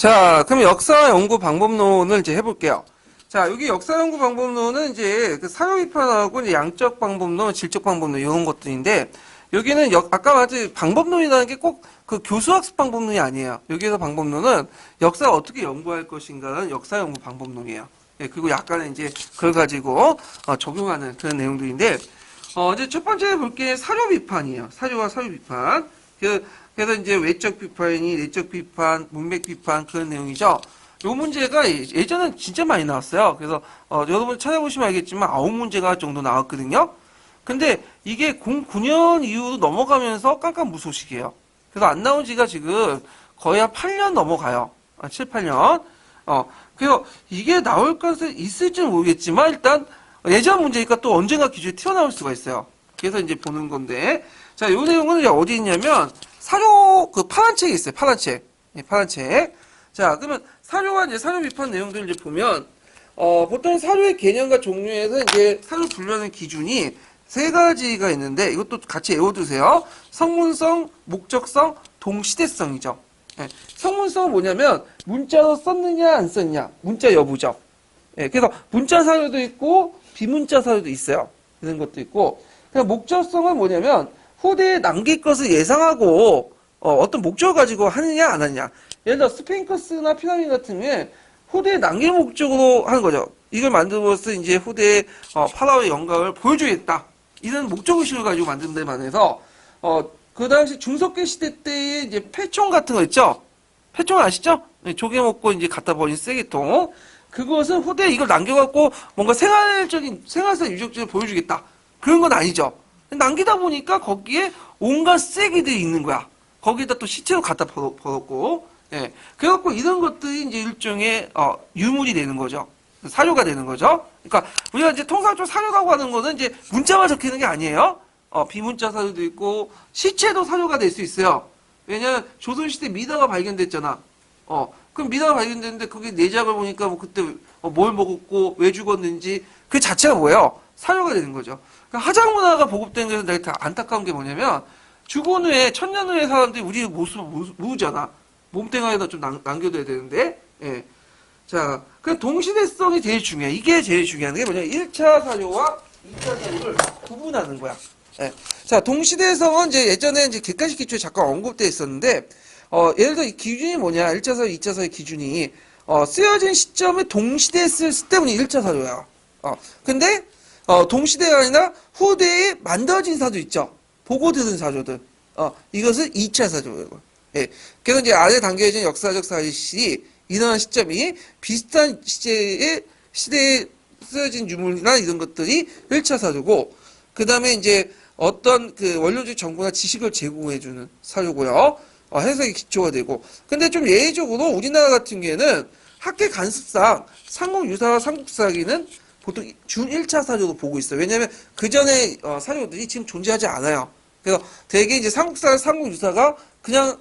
자, 그럼 역사 연구 방법론을 이제 해볼게요. 자, 여기 역사 연구 방법론은 이제 그 사료 비판하고 이제 양적 방법론, 질적 방법론 이런 것들인데 여기는 아까 말했듯이 방법론이라는 게 꼭 그 교수학습 방법론이 아니에요. 여기에서 방법론은 역사를 어떻게 연구할 것인가는 역사 연구 방법론이에요. 예, 그리고 약간의 이제 그걸 가지고 적용하는 그런 내용들인데 이제 첫 번째 볼 게 사료 비판이에요. 사료와 사료 비판. 그래서 이제 외적 비판이 내적 비판, 문맥 비판 그런 내용이죠. 요 문제가 예전엔 진짜 많이 나왔어요. 그래서 여러분 찾아보시면 알겠지만 9문제가 정도 나왔거든요. 근데 이게 09년 이후로 넘어가면서 깜깜무소식이에요. 그래서 안 나온 지가 지금 거의 한 8년 넘어가요. 7, 8년. 그래서 이게 나올 가능성이 있을지는 모르겠지만 일단 예전 문제니까 또 언젠가 기준이 튀어나올 수가 있어요. 그래서 이제 보는 건데 자, 요 내용은 이제 어디 있냐면 사료 그 파란 책이 있어요. 파란 책. 예, 파란 책. 자, 그러면 사료와 이제 사료 비판 내용들 이제 보면 보통 사료의 개념과 종류에서 이제 사료 분류하는 기준이 세 가지가 있는데 이것도 같이 외워두세요. 성문성, 목적성, 동시대성이죠. 예, 성문성은 뭐냐면 문자로 썼느냐 안 썼느냐 문자 여부죠. 예, 그래서 문자 사료도 있고 비문자 사료도 있어요. 그런 것도 있고 그냥 목적성은 뭐냐면 후대에 남길 것을 예상하고 어떤 목적을 가지고 하느냐 안 하느냐. 예를 들어 스핑크스나 피라미드 같은 경우에 후대에 남길 목적으로 하는 거죠. 이걸 만들어서 이제 후대에 파라오의 영광을 보여주겠다. 이런 목적의식을 가지고 만든 데 반해서 그 당시 중석기 시대 때의 이제 패총 같은 거 있죠? 패총 아시죠? 네, 조개 먹고 이제 갖다 버린 쓰레기통. 그것은 후대에 이걸 남겨갖고 뭔가 생활상 유적지를 보여주겠다. 그런 건 아니죠. 남기다 보니까 거기에 온갖 쓰레기들이 있는 거야. 거기다 또 시체로 갖다 버렸고, 예. 그래갖고 이런 것들이 이제 일종의, 유물이 되는 거죠. 사료가 되는 거죠. 그러니까 우리가 이제 통상적으로 사료라고 하는 거는 이제 문자만 적히는 게 아니에요. 비문자 사료도 있고, 시체도 사료가 될 수 있어요. 왜냐면 조선시대 미다가 발견됐잖아. 그럼 미다가 발견됐는데 거기 내작을 보니까 뭐 그때 뭘 먹었고, 왜 죽었는지 그 자체가 뭐예요? 사료가 되는 거죠. 그러니까 화장 문화가 보급된 것에서 내가 안타까운 게 뭐냐면 죽은 후에 천년 후에 사람들이 우리 모습을 모으잖아. 몸뚱아리에다 좀 남겨둬야 되는데. 예. 자, 그 동시대성이 제일 중요해. 이게 제일 중요한 게 뭐냐면 1차 사료와 2차 사료를 구분하는 거야. 예. 자, 동시대성은 이제 예전에 이제 객관식 기초에 잠깐 언급되어 있었는데 예를 들어 이 기준이 뭐냐? 1차 사료, 2차 사료 기준이 쓰여진 시점에 동시대했을 때문에 1차 사료야. 근데 동시대가 아니라 후대에 만들어진 사료 있죠. 보고 들은 사료들. 이것은 2차 사료예요. 예. 그래서 이제 아래 담겨진 역사적 사실이 일어난 시점이 비슷한 시대에 쓰여진 유물이나 이런 것들이 1차 사료고, 그 다음에 이제 어떤 그 원료적 정보나 지식을 제공해주는 사료고요. 해석의 기초가 되고. 근데 좀 예외적으로 우리나라 같은 경우에는 학계 간습상 삼국유사와 삼국사기는 보통 준 1차 사료로 보고 있어요. 왜냐하면 그 전에 사료들이 지금 존재하지 않아요. 그래서 대개 이제 삼국유사가 그냥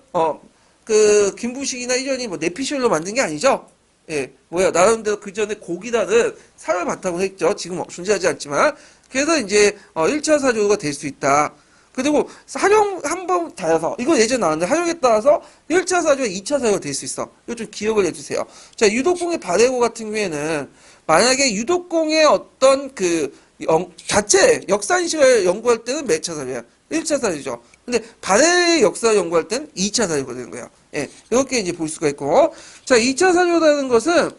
그 김부식이나 이전이 뭐 내피셜로 만든 게 아니죠. 예, 나름대로 그 전에 고기라는 사료를 바탕으로 했죠. 지금 존재하지 않지만. 그래서 이제 1차 사료가 될 수 있다. 그리고 활용 한번 따라서 이거 예전 나왔는데 활용에 따라서 1차 사료와 2차 사료가 될 수 있어. 이거 좀 기억을 해주세요. 자, 유독공의 발해고 같은 경우에는 만약에 유독공의 어떤 그 자체 역사인식을 연구할 때는 몇 차 사료야? 1차 사료죠. 근데 발해의 역사를 연구할 때는 2차 사료가 되는 거예요. 예, 이렇게 이제 볼 수가 있고, 자, 2차 사료라는 것은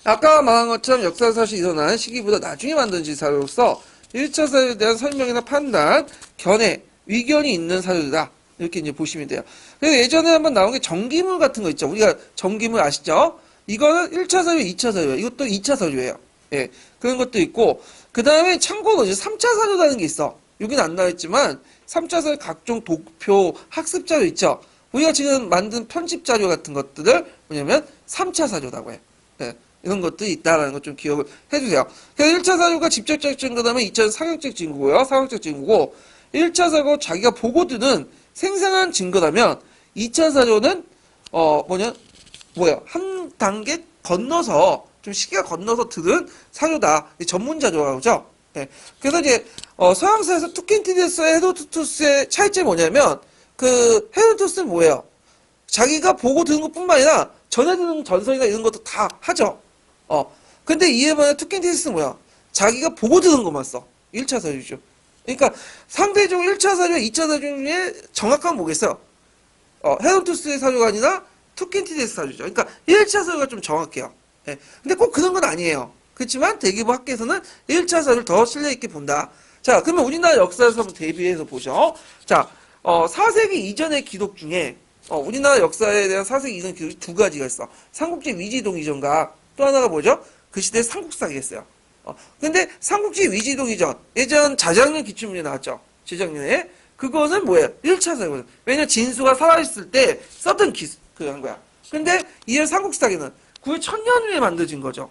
아까 말한 것처럼 역사 사실이 일어난 시기보다 나중에 만든지 사료로서 1차 사료에 대한 설명이나 판단, 견해, 의견이 있는 사료다. 이렇게 이제 보시면 돼요. 그래서 예전에 한번 나온 게 전기물 같은 거 있죠. 우리가 전기물 아시죠? 이거는 1차 사료, 2차 사료예요. 이것도 2차 사료예요. 예. 그런 것도 있고, 그 다음에 참고로 이제 3차 사료라는 게 있어. 여기는 안 나와있지만, 3차 사료 각종 도표, 학습 자료 있죠. 우리가 지금 만든 편집 자료 같은 것들을 뭐냐면 3차 사료라고 해요. 예. 이런 것들이 있다라는 것 좀 기억을 해주세요. 그래서 1차 사료가 직접적 증거라면 2차는 상역적 증거고요. 상역적 증거고, 1차 사료가 자기가 보고 드는 생생한 증거라면 2차 사료는 한 단계 건너서 좀 시기가 건너서 들은 사료다. 전문 자료라고 하죠. 예. 그래서 이제 서양사에서 투킨티디스와 헤로도투스의 차이점이 뭐냐면 그 헤로도투스는 뭐예요? 자기가 보고 들은 것뿐만 아니라 전해드는 전설이나 이런 것도 다 하죠. 근데 이에 반해 투킨티시스는 뭐야? 자기가 보고 들은 것만 써. 1차 사주죠. 그러니까 상대적으로 1차 사주와 2차 사주 중에 정확한 뭐겠어요? 헤론토스의 사주가 아니라 투킨티시스 사주죠. 그러니까 1차 사주가 좀 정확해요. 예. 근데 꼭 그런 건 아니에요. 그렇지만 대기부 학계에서는 1차 사주를 더 신뢰있게 본다. 자, 그러면 우리나라 역사에서 한번 대비해서 보죠. 자, 4세기 이전의 기록 중에 우리나라 역사에 대한 4세기 이전 기록이 두 가지가 있어. 삼국지 위지동 이전과 또 하나가 뭐죠? 그 시대에 삼국사기였어요. 근데 삼국지 위지동 이전, 예전 자작년 기출문제 나왔죠. 재작년에. 그거는 뭐예요? 1차 사기거든. 왜냐면 진수가 살아있을 때 썼던 한 거야. 근데 이런 삼국사기는 9월 1000년 후에 만들어진 거죠.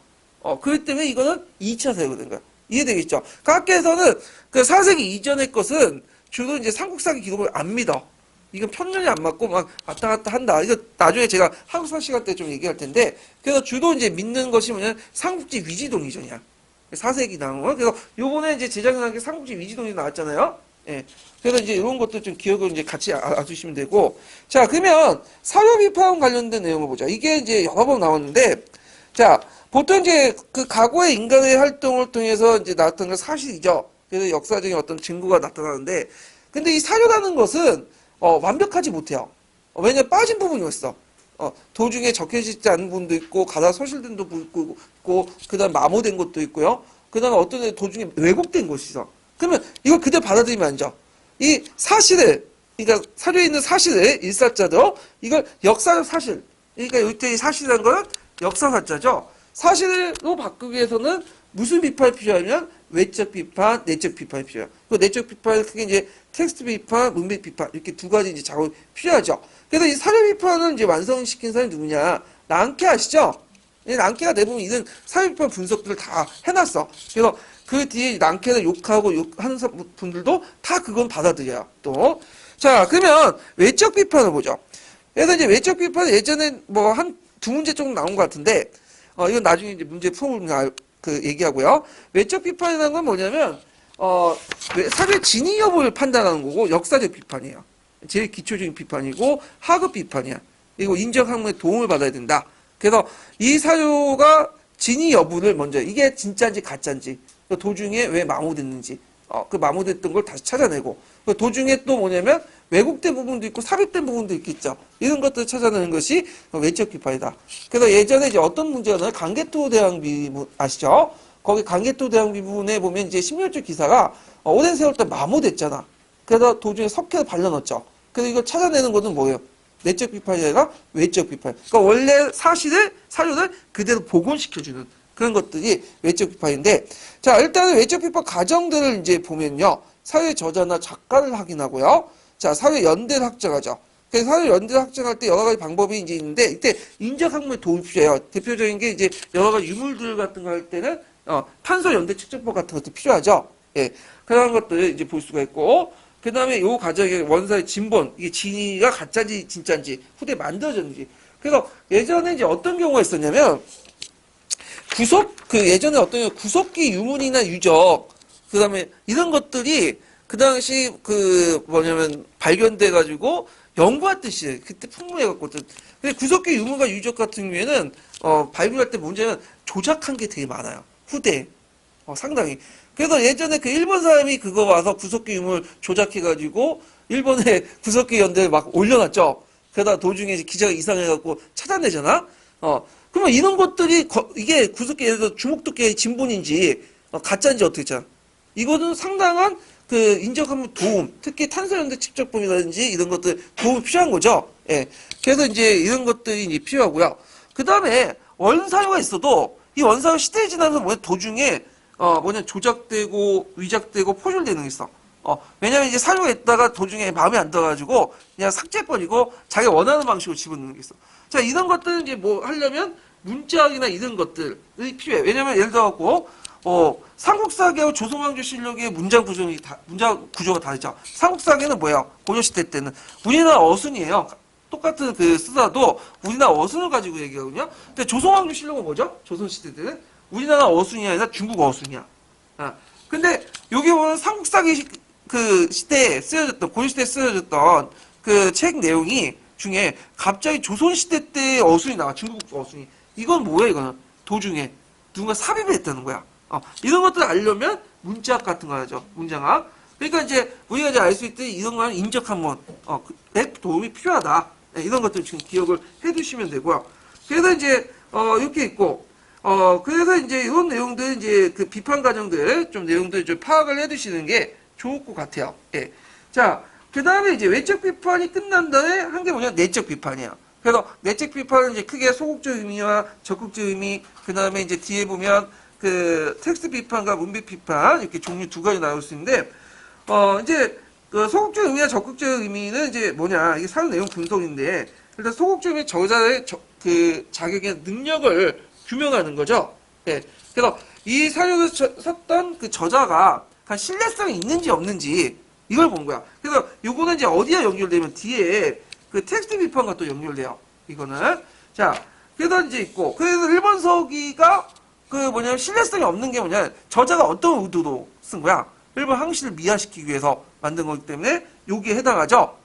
그렇기 때문에 이거는 2차 사기거든. 이해되겠죠? 학계에서는 그 4세기 이전의 것은 주로 이제 삼국사기 기록을 안 믿어. 이건 편견이 안 맞고 막 왔다 갔다 한다. 이거 나중에 제가 한국사 시간 때 좀 얘기할 텐데, 그래서 주로 이제 믿는 것이 뭐냐면 삼국지 위지동 이전이야. 4세기 나온 거. 그래서 요번에 이제 재작년에 게 삼국지 위지동이 나왔잖아요. 예. 그래서 이제 이런 것도 좀 기억을 이제 같이 알아두시면 되고. 자, 그러면 사료 비판 관련된 내용을 보자. 이게 이제 여러 번 나왔는데, 자, 보통 이제 그 과거의 인간의 활동을 통해서 이제 나타난 건 사실이죠. 그래서 역사적인 어떤 증거가 나타나는데, 근데 이 사료라는 것은 완벽하지 못해요. 왜냐면 빠진 부분이 있어. 도중에 적혀지지 않은 부분도 있고, 가다 소실된 부분도 있고, 그 다음 마모된 것도 있고요. 그 다음에 어떤 애 도중에 왜곡된 것이 있어. 그러면 이걸 그대로 받아들이면 안 죠. 이 사실을, 그러니까 사료에 있는 사실을 일사자죠. 이걸 역사적 사실. 그러니까 이때 이 사실이라는 건 역사사자죠. 사실로 바꾸기 위해서는 무슨 비판이 필요하면 외적 비판, 내적 비판이 필요해요. 그 내적 비판은 크게 이제 텍스트 비판, 문맥 비판 이렇게 두 가지 이제 작업이 필요하죠. 그래서 이 사료 비판을 이제 완성시킨 사람이 누구냐? 랑케 아시죠? 랑케가 대부분 이런 사료 비판 분석들을 다 해놨어. 그래서 그 뒤에 랑케를 욕하고 욕하는 분들도 다 그건 받아들여요. 또. 자, 그러면 외적 비판을 보죠. 그래서 이제 외적 비판은 예전에 뭐 한 두 문제 정도 나온 것 같은데, 이건 나중에 이제 문제 풀어보면 얘기하고요. 외적 비판이라는 건 뭐냐면, 사회 진위 여부를 판단하는 거고, 역사적 비판이에요. 제일 기초적인 비판이고, 하급 비판이야. 그리고 인적 학문의 도움을 받아야 된다. 그래서 이 사료가 진위 여부를 먼저, 이게 진짜인지 가짜인지, 도중에 왜 마모됐는지, 그 마모됐던 걸 다시 찾아내고, 도중에 또 뭐냐면, 왜곡된 부분도 있고 삽입된 부분도 있겠죠. 이런 것들을 찾아내는 것이 외적 비판이다. 그래서 예전에 이제 어떤 문제가 나요? 강개토 대왕비 아시죠? 거기 강개토 대왕비 부분에 보면 이제 신묘주 기사가 오랜 세월 동안 마모됐잖아. 그래서 도중에 석회를 발라넣었죠. 그래서 이걸 찾아내는 것은 뭐예요? 내적 비판이 아니라 외적 비판. 그러니까 원래 사료를 그대로 복원시켜주는 그런 것들이 외적 비판인데, 자, 일단은 외적 비판 과정들을 이제 보면요. 사회 저자나 작가를 확인하고요. 자, 사회 연대를 확정하죠. 그래서 사회 연대를 확정할 때 여러 가지 방법이 이제 있는데, 이때 인적 학문의 도움이 필요해요. 대표적인 게 이제 여러 가지 유물들 같은 거 할 때는, 탄소 연대 측정법 같은 것도 필요하죠. 예. 그런 것들을 이제 볼 수가 있고, 그 다음에 요 과정에 원사의 진본, 이게 진위가 가짜인지 진짜인지, 후대에 만들어졌는지. 그래서 예전에 이제 어떤 경우가 있었냐면, 예전에 어떤 경우 구석기 유물이나 유적, 그 다음에 이런 것들이 그 당시 발견돼가지고 연구할 때 시절 그때 풍부해갖거든. 근데 구석기 유물과 유적 같은 경우에는 발굴할 때 문제는 조작한 게 되게 많아요. 후대에 상당히. 그래서 예전에 그 일본 사람이 그거 와서 구석기 유물 조작해가지고 일본에 구석기 연대를 막 올려놨죠. 그러다 도중에 기자가 이상해갖고 찾아내잖아. 그러면 이런 것들이 이게 구석기 예를 들어 주목도끼의 진본인지 가짜인지 어떻게 잖아. 이거는 상당한 그 인적 학문 도움, 특히 탄소연대 측정법이라든지 이런 것들 도움이 필요한 거죠. 예. 그래서 이제 이런 것들이 이제 필요하고요. 그 다음에 원사료가 있어도 이 원사료 시대에 지나면서 도중에 조작되고 위작되고 포절되는 게 있어. 왜냐면 이제 사료가 있다가 도중에 마음에 안 들어가지고 그냥 삭제해버리고 자기가 원하는 방식으로 집어넣는 게 있어. 자, 이런 것들은 이제 뭐 하려면 문자학이나 이런 것들이 필요해. 왜냐면 예를 들어갖고 삼국사기하고 조선왕조실록의 문장 구조가 다르죠. 삼국사기는 뭐예요? 고려시대 때는 우리나라 어순이에요. 똑같은 쓰다도 우리나라 어순을 가지고 얘기하거든요. 근데 조선왕조실록은 뭐죠? 조선시대 때는 우리나라 어순이 아니라 중국 어순이야. 근데 여기 보면 삼국사기 시대에 쓰여졌던, 고려시대에 쓰여졌던 그 책 내용이 중에 갑자기 조선시대 때 어순이 나와. 중국 어순이. 이건 뭐야, 이거는? 도중에 누군가 삽입을 했다는 거야. 이런 것들을 알려면 문자학 같은 거 하죠. 문장학. 그러니까 이제 우리가 이제 알 수 있듯이 이런 거는 인적 한번, 도움이 필요하다. 네, 이런 것들 지금 기억을 해 두시면 되고요. 그래서 이제, 이렇게 있고, 그래서 이제 이런 내용들, 이제 그 비판 과정들, 좀 내용들 좀 파악을 해 두시는 게 좋을 것 같아요. 예. 자, 그 다음에 이제 외적 비판이 끝난 다음에 한 게 뭐냐? 내적 비판이에요. 그래서 내적 비판은 이제 크게 소극적 의미와 적극적 의미, 그 다음에 이제 뒤에 보면 그 텍스트 비판과 문맥 비판, 이렇게 종류 두 가지 나올 수 있는데, 이제 그 소극적 의미와 적극적 의미는 이제 뭐냐? 이게 사용 내용 분석인데, 일단 소극적 의미 저자의 그 자격의 능력을 규명하는 거죠. 예. 그래서 이 사료를 썼던 그 저자가 신뢰성이 있는지 없는지 이걸 본 거야. 그래서 요거는 이제 어디에 연결되면 뒤에 그 텍스트 비판과 또 연결돼요. 이거는. 자, 그래서 이제 있고, 그래서 1번 서기가 그 뭐냐면 신뢰성이 없는 게 뭐냐, 저자가 어떤 의도로 쓴 거야. 1번 항시를 미화시키기 위해서 만든 거기 때문에 여기에 해당하죠.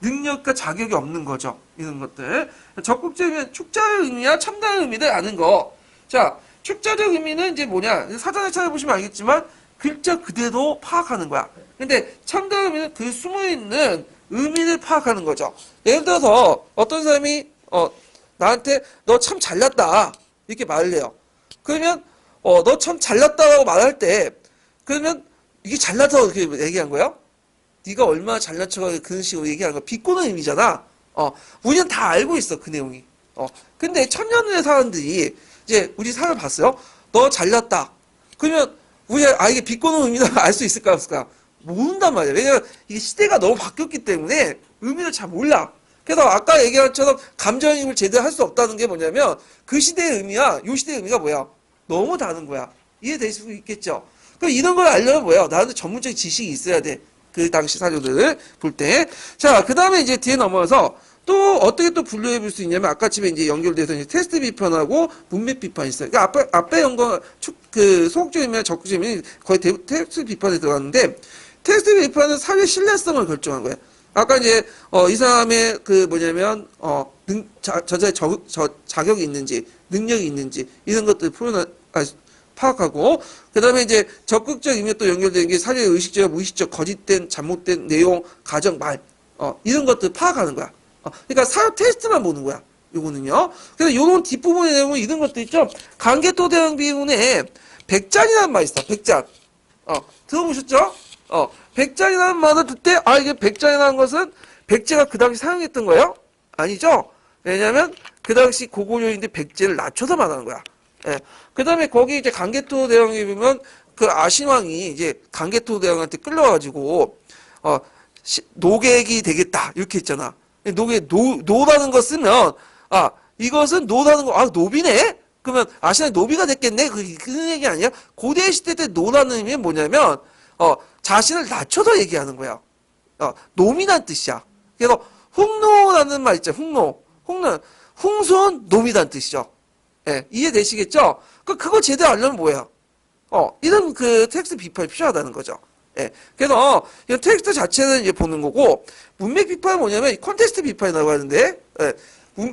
능력과 자격이 없는 거죠. 이런 것들. 적극적 의미는 축자의 의미와 첨단의 의미를 아는 거. 자, 축자적 의미는 이제 뭐냐, 사전에 찾아보시면 알겠지만 글자 그대로 파악하는 거야. 근데 첨단 의미는 그 숨어있는 의미를 파악하는 거죠. 예를 들어서 어떤 사람이 나한테 너 참 잘났다 이렇게 말을 해요. 그러면 너 참 잘났다라고 말할 때 그러면 이게 잘났다고 이렇게 얘기한 거예요? 네가 얼마나 잘난 척하게 그런 식으로 얘기하는 거 비꼬는 의미잖아. 우리는 다 알고 있어 그 내용이. 근데 천년의 사람들이 이제 우리 사람을 봤어요. 너 잘났다. 그러면 우리가 이게 비꼬는 의미를 알 수 있을까 없을까? 모른단 말이야. 왜냐면 이게 시대가 너무 바뀌었기 때문에 의미를 잘 몰라. 그래서 아까 얘기한 것처럼 감정이입을 제대로 할 수 없다는 게 뭐냐면 그 시대의 의미와 이 시대의 의미가 뭐야? 너무 다른 거야. 이해될 수 있겠죠? 그럼 이런 걸 알려면 뭐야? 나한테 전문적인 지식이 있어야 돼. 그 당시 사료들을 볼 때. 자, 그 다음에 이제 뒤에 넘어서 또 어떻게 또 분류해 볼 수 있냐면 아까쯤에 이제 연결돼서 이제 테스트 비판하고 문맥 비판이 있어요. 그러니까 앞에 연거 그 소극적 의미와 적극적 의미 거의 테스트 비판에 들어갔는데 테스트 비판은 사회 신뢰성을 결정한 거예요. 아까 이제 이 사람의 그 뭐냐면 저자의 자격이 있는지 능력이 있는지 이런 것들 파악하고 그 다음에 이제 적극적 의미에 또 연결되는 게 사회의 의식적, 무의식적, 거짓된, 잘못된 내용, 가정, 말 이런 것들 파악하는 거야. 그러니까 사회 테스트만 보는 거야. 요거는요. 그래서 요런 뒷부분에 내용은 이런 것도 있죠. 관계토 대응 비문에 백잔이라는 말이 있어. 백잔. 들어보셨죠? 백잔이라는 말을 듣 때, 이게 백잔이라는 것은 백제가 그 당시 사용했던 거예요? 아니죠? 왜냐면 그 당시 고구려인데 백제를 낮춰서 말하는 거야. 예. 그 다음에 거기 이제 강개토 대왕에 보면 그 아신왕이 이제 강개토 대왕한테 끌려가지고, 노객이 되겠다. 이렇게 했잖아. 노라는 거 쓰면, 이것은 노라는 거, 노비네? 그러면 아신왕이 노비가 됐겠네? 그 얘기 아니야? 고대 시대 때 노라는 의미는 뭐냐면, 자신을 낮춰서 얘기하는 거야. 노미란 뜻이야. 그래서 흉노라는 말 있죠. 흉노는 흉손 노미란 뜻이죠. 예, 이해되시겠죠? 그거 제대로 알려면 뭐야? 이런 그 텍스트 비판이 필요하다는 거죠. 예. 그래서 이 텍스트 자체는 이제 보는 거고 문맥 비판은 뭐냐면 콘텍스트 비판이라고 하는데 예.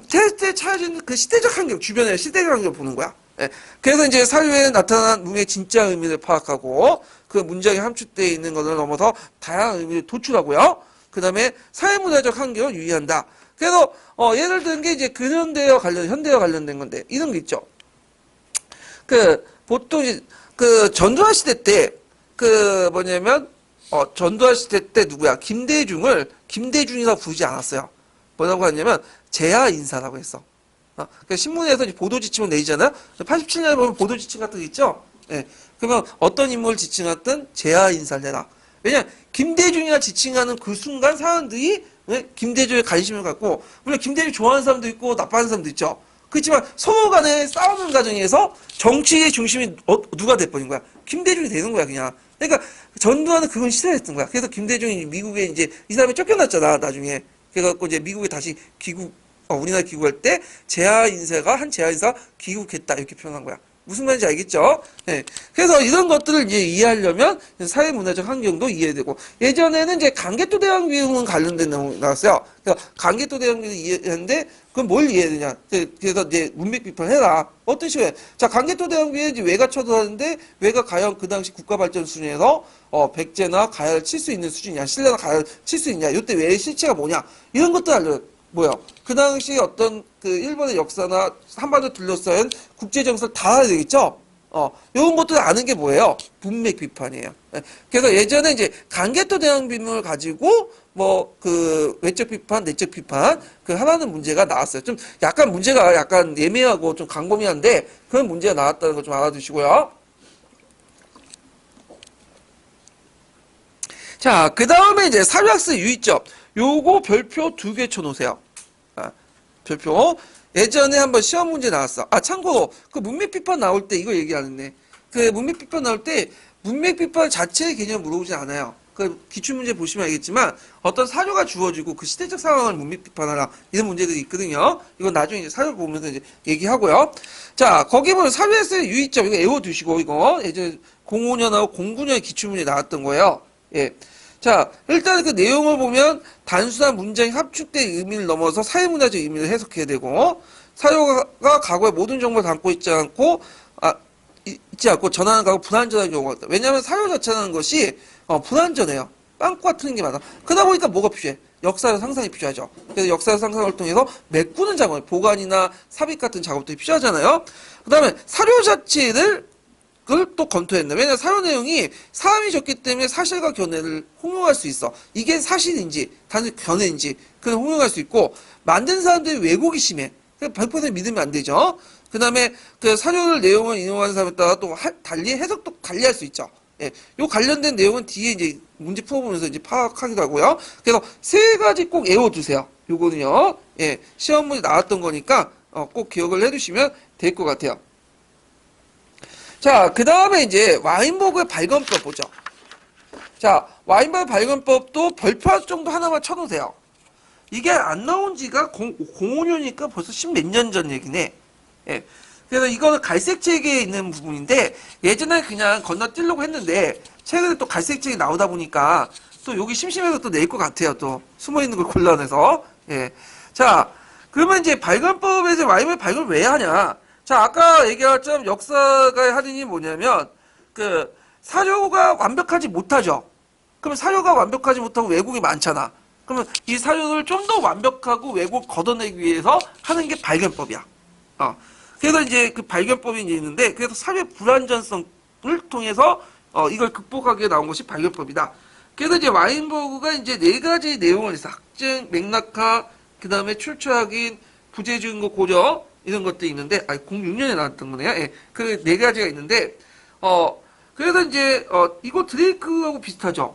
텍스트에 차려진 그 시대적 환경, 주변의 시대적 환경을 보는 거야. 예. 그래서 이제 사유에 나타난 문맥의 진짜 의미를 파악하고 그 문장에 함축되어 있는 것을 넘어서 다양한 의미를 도출하고요. 그 다음에 사회문화적 환경을 유의한다. 그래서 예를 든 게 이제 현대와 관련된 건데 이런 게 있죠. 보통 그 전두환 시대 때 전두환 시대 때 누구야? 김대중이라고 부르지 않았어요. 뭐라고 하냐면 제야 인사라고 했어. 그러니까 신문에서 보도 지침을 내리잖아요. 87년에 보면 보도 지침 같은 거 있죠. 예. 그러면 어떤 인물을 지칭했든 제야 인사를 해라. 왜냐 김대중이가 지칭하는 그 순간 사람들이 김대중에 관심을 갖고 물론 김대중 좋아하는 사람도 있고 나빠하는 사람도 있죠. 그렇지만 서로 간에 싸우는 과정에서 정치의 중심이 누가 돼버린 거야? 김대중이 되는 거야 그냥. 그러니까 전두환은 그건 싫어했던 거야. 그래서 김대중이 미국에 이제 이 사람이 쫓겨났잖아 나중에. 그래갖고 이제 미국에 다시 우리나라 귀국할 때 한 제야 인사가 귀국했다 이렇게 표현한 거야. 무슨 말인지 알겠죠? 예. 그래서 이런 것들을 이제 이해하려면 사회문화적 환경도 이해되고, 예전에는 이제 강개토 대왕 비용은 관련된 내용 나왔어요. 그래서 강개토 대왕 비용 이해하는데, 그럼 뭘 이해해야 되냐? 그래서 이제 문맥 비판해라. 어떤 식으로 해? 자, 강개토 대왕 비용은 이제 외가 쳐들어왔는데, 외가 과연 그 당시 국가 발전 수준에서 백제나 가야를 칠 수 있는 수준이냐, 신라나 가야를 칠 수 있냐, 이때 외의 실체가 뭐냐, 이런 것들 알려. 뭐야? 그 당시 어떤 그 일본의 역사나 한반도 둘러싸인 국제 정세를 다 알아야 되겠죠? 요런 것들을 아는 게 뭐예요? 문맥 비판이에요. 예. 그래서 예전에 이제 강개토 대왕 비문을 가지고 뭐 그 외적 비판, 내적 비판 그 하나는 문제가 나왔어요. 좀 약간 문제가 약간 예매하고 좀 광범위한데 그런 문제가 나왔다는 거 좀 알아두시고요. 자, 그 다음에 이제 사료학습 유의점. 요거 별표 2개 쳐놓으세요. 별표. 예전에 한번 시험 문제 나왔어. 참고로, 그 문맥 비판 나올 때 이거 얘기 안 했네. 그 문맥 비판 나올 때, 문맥 비판 자체의 개념을 물어보지 않아요. 그 기출문제 보시면 알겠지만, 어떤 사료가 주어지고 그 시대적 상황을 문맥 비판하라. 이런 문제들이 있거든요. 이건 나중에 이제 사료 보면서 이제 얘기하고요. 자, 거기 보면 사료에서의 유의점, 이거 외워두시고, 이거. 예전에 05년하고 09년에 기출문제 나왔던 거예요. 예. 자, 일단 그 내용을 보면 단순한 문장이 합축된 의미를 넘어서 사회문화적 의미를 해석해야 되고, 사료가 과거의 모든 정보를 담고 있지 않고 전하는 과거 불완전한 경우가 있다. 왜냐하면 사료 자체라는 것이 불완전해요. 빵꾸가 트는 게 많아. 그러다 보니까 뭐가 필요해? 역사적 상상이 필요하죠. 그래서 역사적 상상을 통해서 메꾸는 작업, 보관이나 삽입 같은 작업들이 필요하잖아요. 그 다음에 사료 자체를 그걸 또 검토했네. 왜냐면 사료 내용이 사람이 적기 때문에 사실과 견해를 혼용할 수 있어. 이게 사실인지 단순히 견해인지 그걸 혼용할 수 있고, 만든 사람들이 왜곡이 심해. 100% 믿으면 안 되죠. 그 다음에 그 사료를 내용을 인용하는 사람에 따라 또 달리 해석도 달리할 수 있죠. 예, 요 관련된 내용은 뒤에 이제 문제 풀어보면서 이제 파악하기도 하고요. 그래서 세 가지 꼭 외워두세요. 요거는요. 예, 시험 문제 나왔던 거니까 꼭 기억을 해두시면 될 것 같아요. 자, 그 다음에 이제 와인버그의 발견법 보죠. 자, 와인버그 발견법도 별표 정도 하나만 쳐놓으세요. 이게 안 나온 지가 05년이니까 벌써 10몇 년 전 얘기네. 예. 그래서 이거는 갈색 책에 있는 부분인데, 예전에 그냥 건너뛰려고 했는데, 최근에 또 갈색 책이 나오다 보니까, 또 여기 심심해서 또 낼 것 같아요. 또 숨어있는 걸 골라내서. 예. 자, 그러면 이제 발견법에서 와인버그 발견을 왜 하냐? 자, 아까 얘기한 것처럼 역사가의 할인이 뭐냐면, 그, 사료가 완벽하지 못하죠. 그러면 사료가 완벽하지 못하고 왜곡이 많잖아. 그러면 이 사료를 좀 더 완벽하고 왜곡 걷어내기 위해서 하는 게 발견법이야. 그래서 이제 그 발견법이 이제 있는데, 그래서 사료의 불완전성을 통해서, 이걸 극복하기 위해 나온 것이 발견법이다. 그래서 이제 와인버그가 이제 네 가지 내용을 있어. 학증, 맥락화, 그 다음에 출처 확인, 부재 증거 고려, 이런 것도 있는데, 06년에 나왔던 거네요. 예. 그 네 가지가 있는데, 그래서 이제, 이거 드레이크하고 비슷하죠.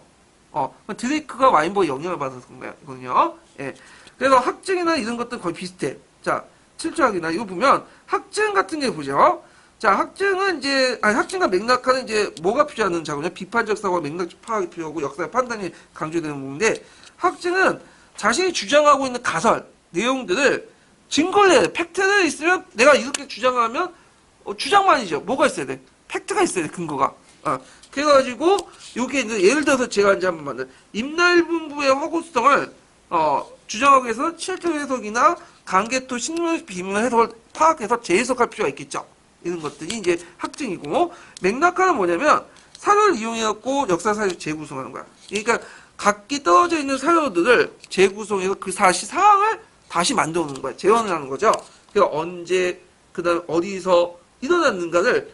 드레이크가 와인버그에 영향을 받아서 그런 거거든요. 예. 그래서 학증이나 이런 것들 거의 비슷해. 자, 출처학이나 이거 보면, 학증 같은 게 보죠. 자, 학증은 이제, 학증과 맥락화는 이제 뭐가 필요한 작업이냐? 비판적 사고와 맥락적 파악이 필요하고 역사의 판단이 강조되는 부분인데, 학증은 자신이 주장하고 있는 가설, 내용들을 증거를 내야 돼. 팩트가 있으면 내가 이렇게 주장하면 주장만이죠. 뭐가 있어야 돼? 팩트가 있어야 돼. 근거가. 그래가지고 요게 이제 예를 들어서 제가 이제 한번 만든 임날분부의 허구성을 주장하기 위해서 실제 해석이나 강개토 신문 비문 해석을 파악해서 재해석할 필요가 있겠죠. 이런 것들이 이제 학증이고, 맥락화는 뭐냐면 사료를 이용해갖고 역사 사실 재구성하는 거야. 그러니까 각기 떨어져 있는 사료들을 재구성해서 그 사실 상황을 다시 만들어 놓는 거야. 재현을 하는 거죠. 그래서 언제, 그 다음 어디서 일어났는가를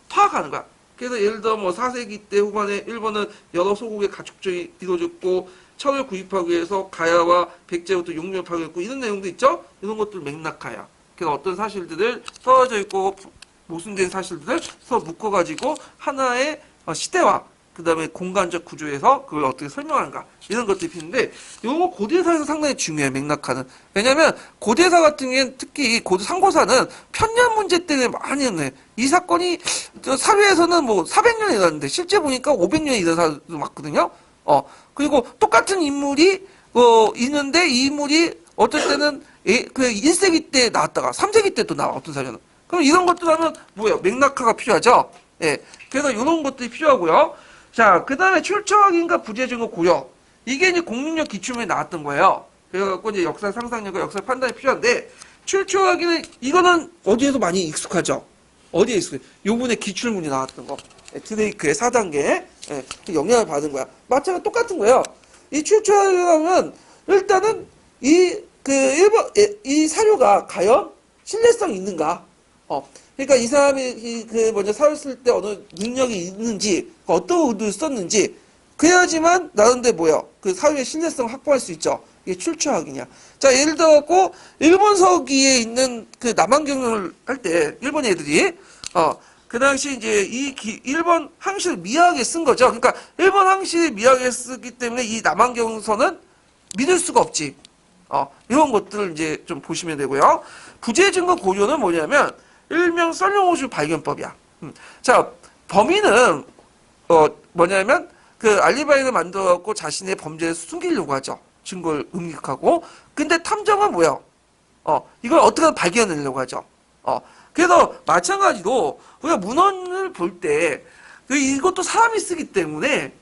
파악하는 거야. 그래서 예를 들어 뭐 4세기 때 후반에 일본은 여러 소국의 가축적이 이루어졌고, 철을 구입하기 위해서 가야와 백제부터 용력을 파괴했고, 이런 내용도 있죠. 이런 것들 맥락화야. 그래서 어떤 사실들을 떨어져 있고 모순된 사실들을 서로 묶어가지고 하나의 시대와 그 다음에 공간적 구조에서 그걸 어떻게 설명하는가, 이런 것들이 필요한데, 요거 고대사에서 상당히 중요해요. 맥락화는. 왜냐면 고대사 같은 경우에는 특히 고대 상고사는 편년 문제 때문에 많이 했네. 이 사건이 사회에서는 뭐 400년이 일어났는데 실제 보니까 500년이 일어난 사람도 많거든요. 그리고 똑같은 인물이 있는데 이 인물이 어떨 때는 그 1세기 때 나왔다가 3세기 때 또 나와. 어떤 사전은 그럼 이런 것들 하면 뭐예요? 맥락화가 필요하죠? 예. 그래서 이런 것들이 필요하고요. 자, 그 다음에 출처 확인과 부재 증거 고려. 이게 이제 공민력 기출문에 나왔던 거예요. 그래갖고 이제 역사 상상력과 역사 판단이 필요한데, 출처 확인은, 이거는 어디에서 많이 익숙하죠? 어디에 익숙해? 요번에 기출문이 나왔던 거. 예, 드레이크의 4단계. 예, 영향을 받은 거야. 마찬가지 똑같은 거예요. 이 출처 확인하면, 일단은, 이 사료가 과연 신뢰성이 있는가? 그러니까 이 사람이 먼저 사였을 때 어느 능력이 있는지, 어떤 의도를 썼는지, 그래야지만 나는데 뭐요? 그 사유의 신뢰성을 확보할 수 있죠. 이게 출처 확인이야. 자, 예를 들어갖고 일본 서기에 있는 그 남한경영을 할 때 일본 애들이 그 당시 이제 일본 항시를 미약하게 쓴 거죠. 그러니까 일본 항시를 미약하게 쓰기 때문에 이 남한경서는 믿을 수가 없지. 이런 것들을 이제 좀 보시면 되고요. 부재 증거 고려는 뭐냐면 일명 썰렁호주 발견법이야. 자, 범인은 뭐냐면 그 알리바이를 만들어갖고 자신의 범죄를 숨기려고 하죠. 증거를 음닉하고. 근데 탐정은 뭐야? 이걸 어떻게 발견하려고 하죠. 그래서 마찬가지로 우리가 문헌을 볼 때 이것도 사람이 쓰기 때문에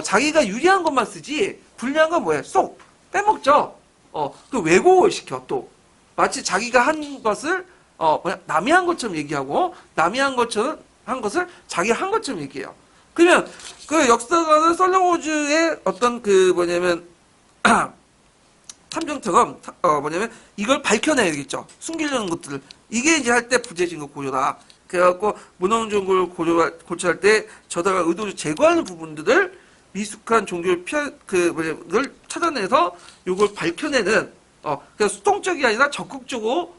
자기가 유리한 것만 쓰지 불리한 건 뭐야? 쏙 빼먹죠. 또 왜곡을 시켜 또 마치 자기가 한 것을 남이 한 것처럼 얘기하고 남이 한 것처럼 한 것을 자기가 한 것처럼 얘기해요. 그러면 그 역사가는 썰렁호주의 어떤 뭐냐면 탐정처럼 뭐냐면 이걸 밝혀내야겠죠. 숨기려는 것들을. 이게 이제 할 때 부재 증거 고려다. 그래갖고 문헌 증거를 고려할 때 저자가 의도적으로 제거하는 부분들을 미숙한 종교를 걸 찾아내서 이걸 밝혀내는 그래서 수동적이 아니라 적극적으로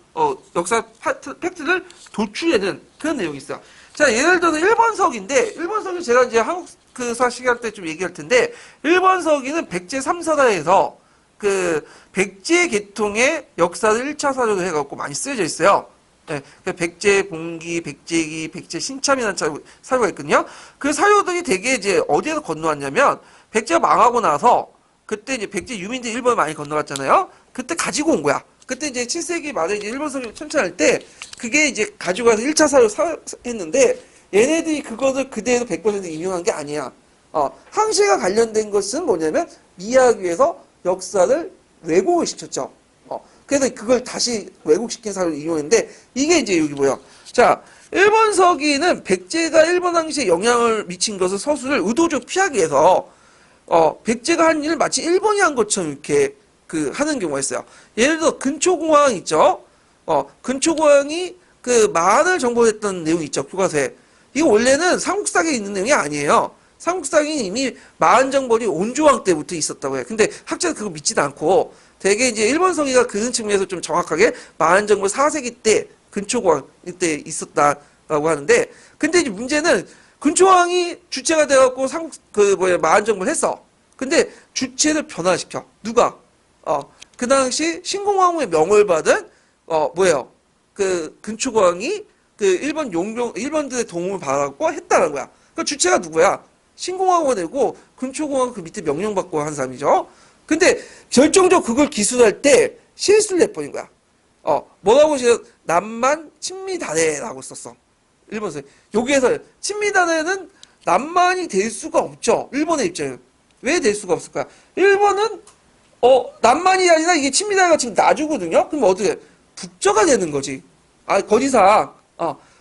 역사 팩트를 도출해내는 그런 내용이 있어요. 자, 예를 들어서 1번 서기인데, 1번 서기 제가 이제 한국 사 시간 때 좀 얘기할 텐데, 1번 서기는 백제 3사다에서 백제 계통의 역사를 1차 사료로 해갖고 많이 쓰여져 있어요. 네, 백제 봉기, 백제기, 백제 신참이라는 사료가 있거든요. 그 사료들이 되게 이제 어디에서 건너왔냐면, 백제가 망하고 나서, 그때 이제 백제 유민들 일본에 많이 건너갔잖아요. 그때 가지고 온 거야. 그때 이제 7세기 말에 이제 일본 서기 천천할 때, 그게 이제 가지고 가서 1차 사료 했는데, 얘네들이 그것을 그대로 100% 인용한 게 아니야. 항시가 관련된 것은 뭐냐면, 이해하기 위해서 역사를 왜곡을 시켰죠. 그래서 그걸 다시 왜곡시킨 사료를 인용했는데, 이게 이제 여기 뭐야. 자, 일본 서기는 백제가 일본 항시에 영향을 미친 것을 서술을 의도적으로 피하기 위해서, 백제가 한 일을 마치 일본이 한 것처럼 이렇게 하는 경우가 있어요. 예를 들어, 근초공황 있죠? 근초공황이 마한을 정벌했던 내용이 있죠, 교과서에. 이거 원래는 삼국사기에 있는 내용이 아니에요. 삼국사기는 이미 마한 정벌이 온조왕 때부터 있었다고 해요. 근데 학자는 그거 믿지도 않고, 되게 이제 일본 서기가 그런 측면에서 좀 정확하게 마한 정벌 4세기 때, 근초공황 때 있었다라고 하는데, 근데 이제 문제는 근초왕이 주체가 돼갖고 마한 정벌 했어. 근데 주체를 변화시켜. 누가? 그 당시 신공황후의 명을 받은 뭐예요? 근초공황이 일본들의 도움을 받았고 했다는 거야. 그 주체가 누구야? 신공황후가 되고 근초공황 그 밑에 명령받고 한 사람이죠. 근데 결정적으로 그걸 기술할 때 실수를 내버린 거야. 뭐라고 해서 남만 친미단해라고 썼어. 일본에서. 여기에서 친미단해는 남만이 될 수가 없죠. 일본의 입장에는. 왜 될 수가 없을까? 일본은 남만이 아니라 이게 친미단해가 지금 나주거든요? 그럼 어떻게 북저가 되는 거지. 거지상.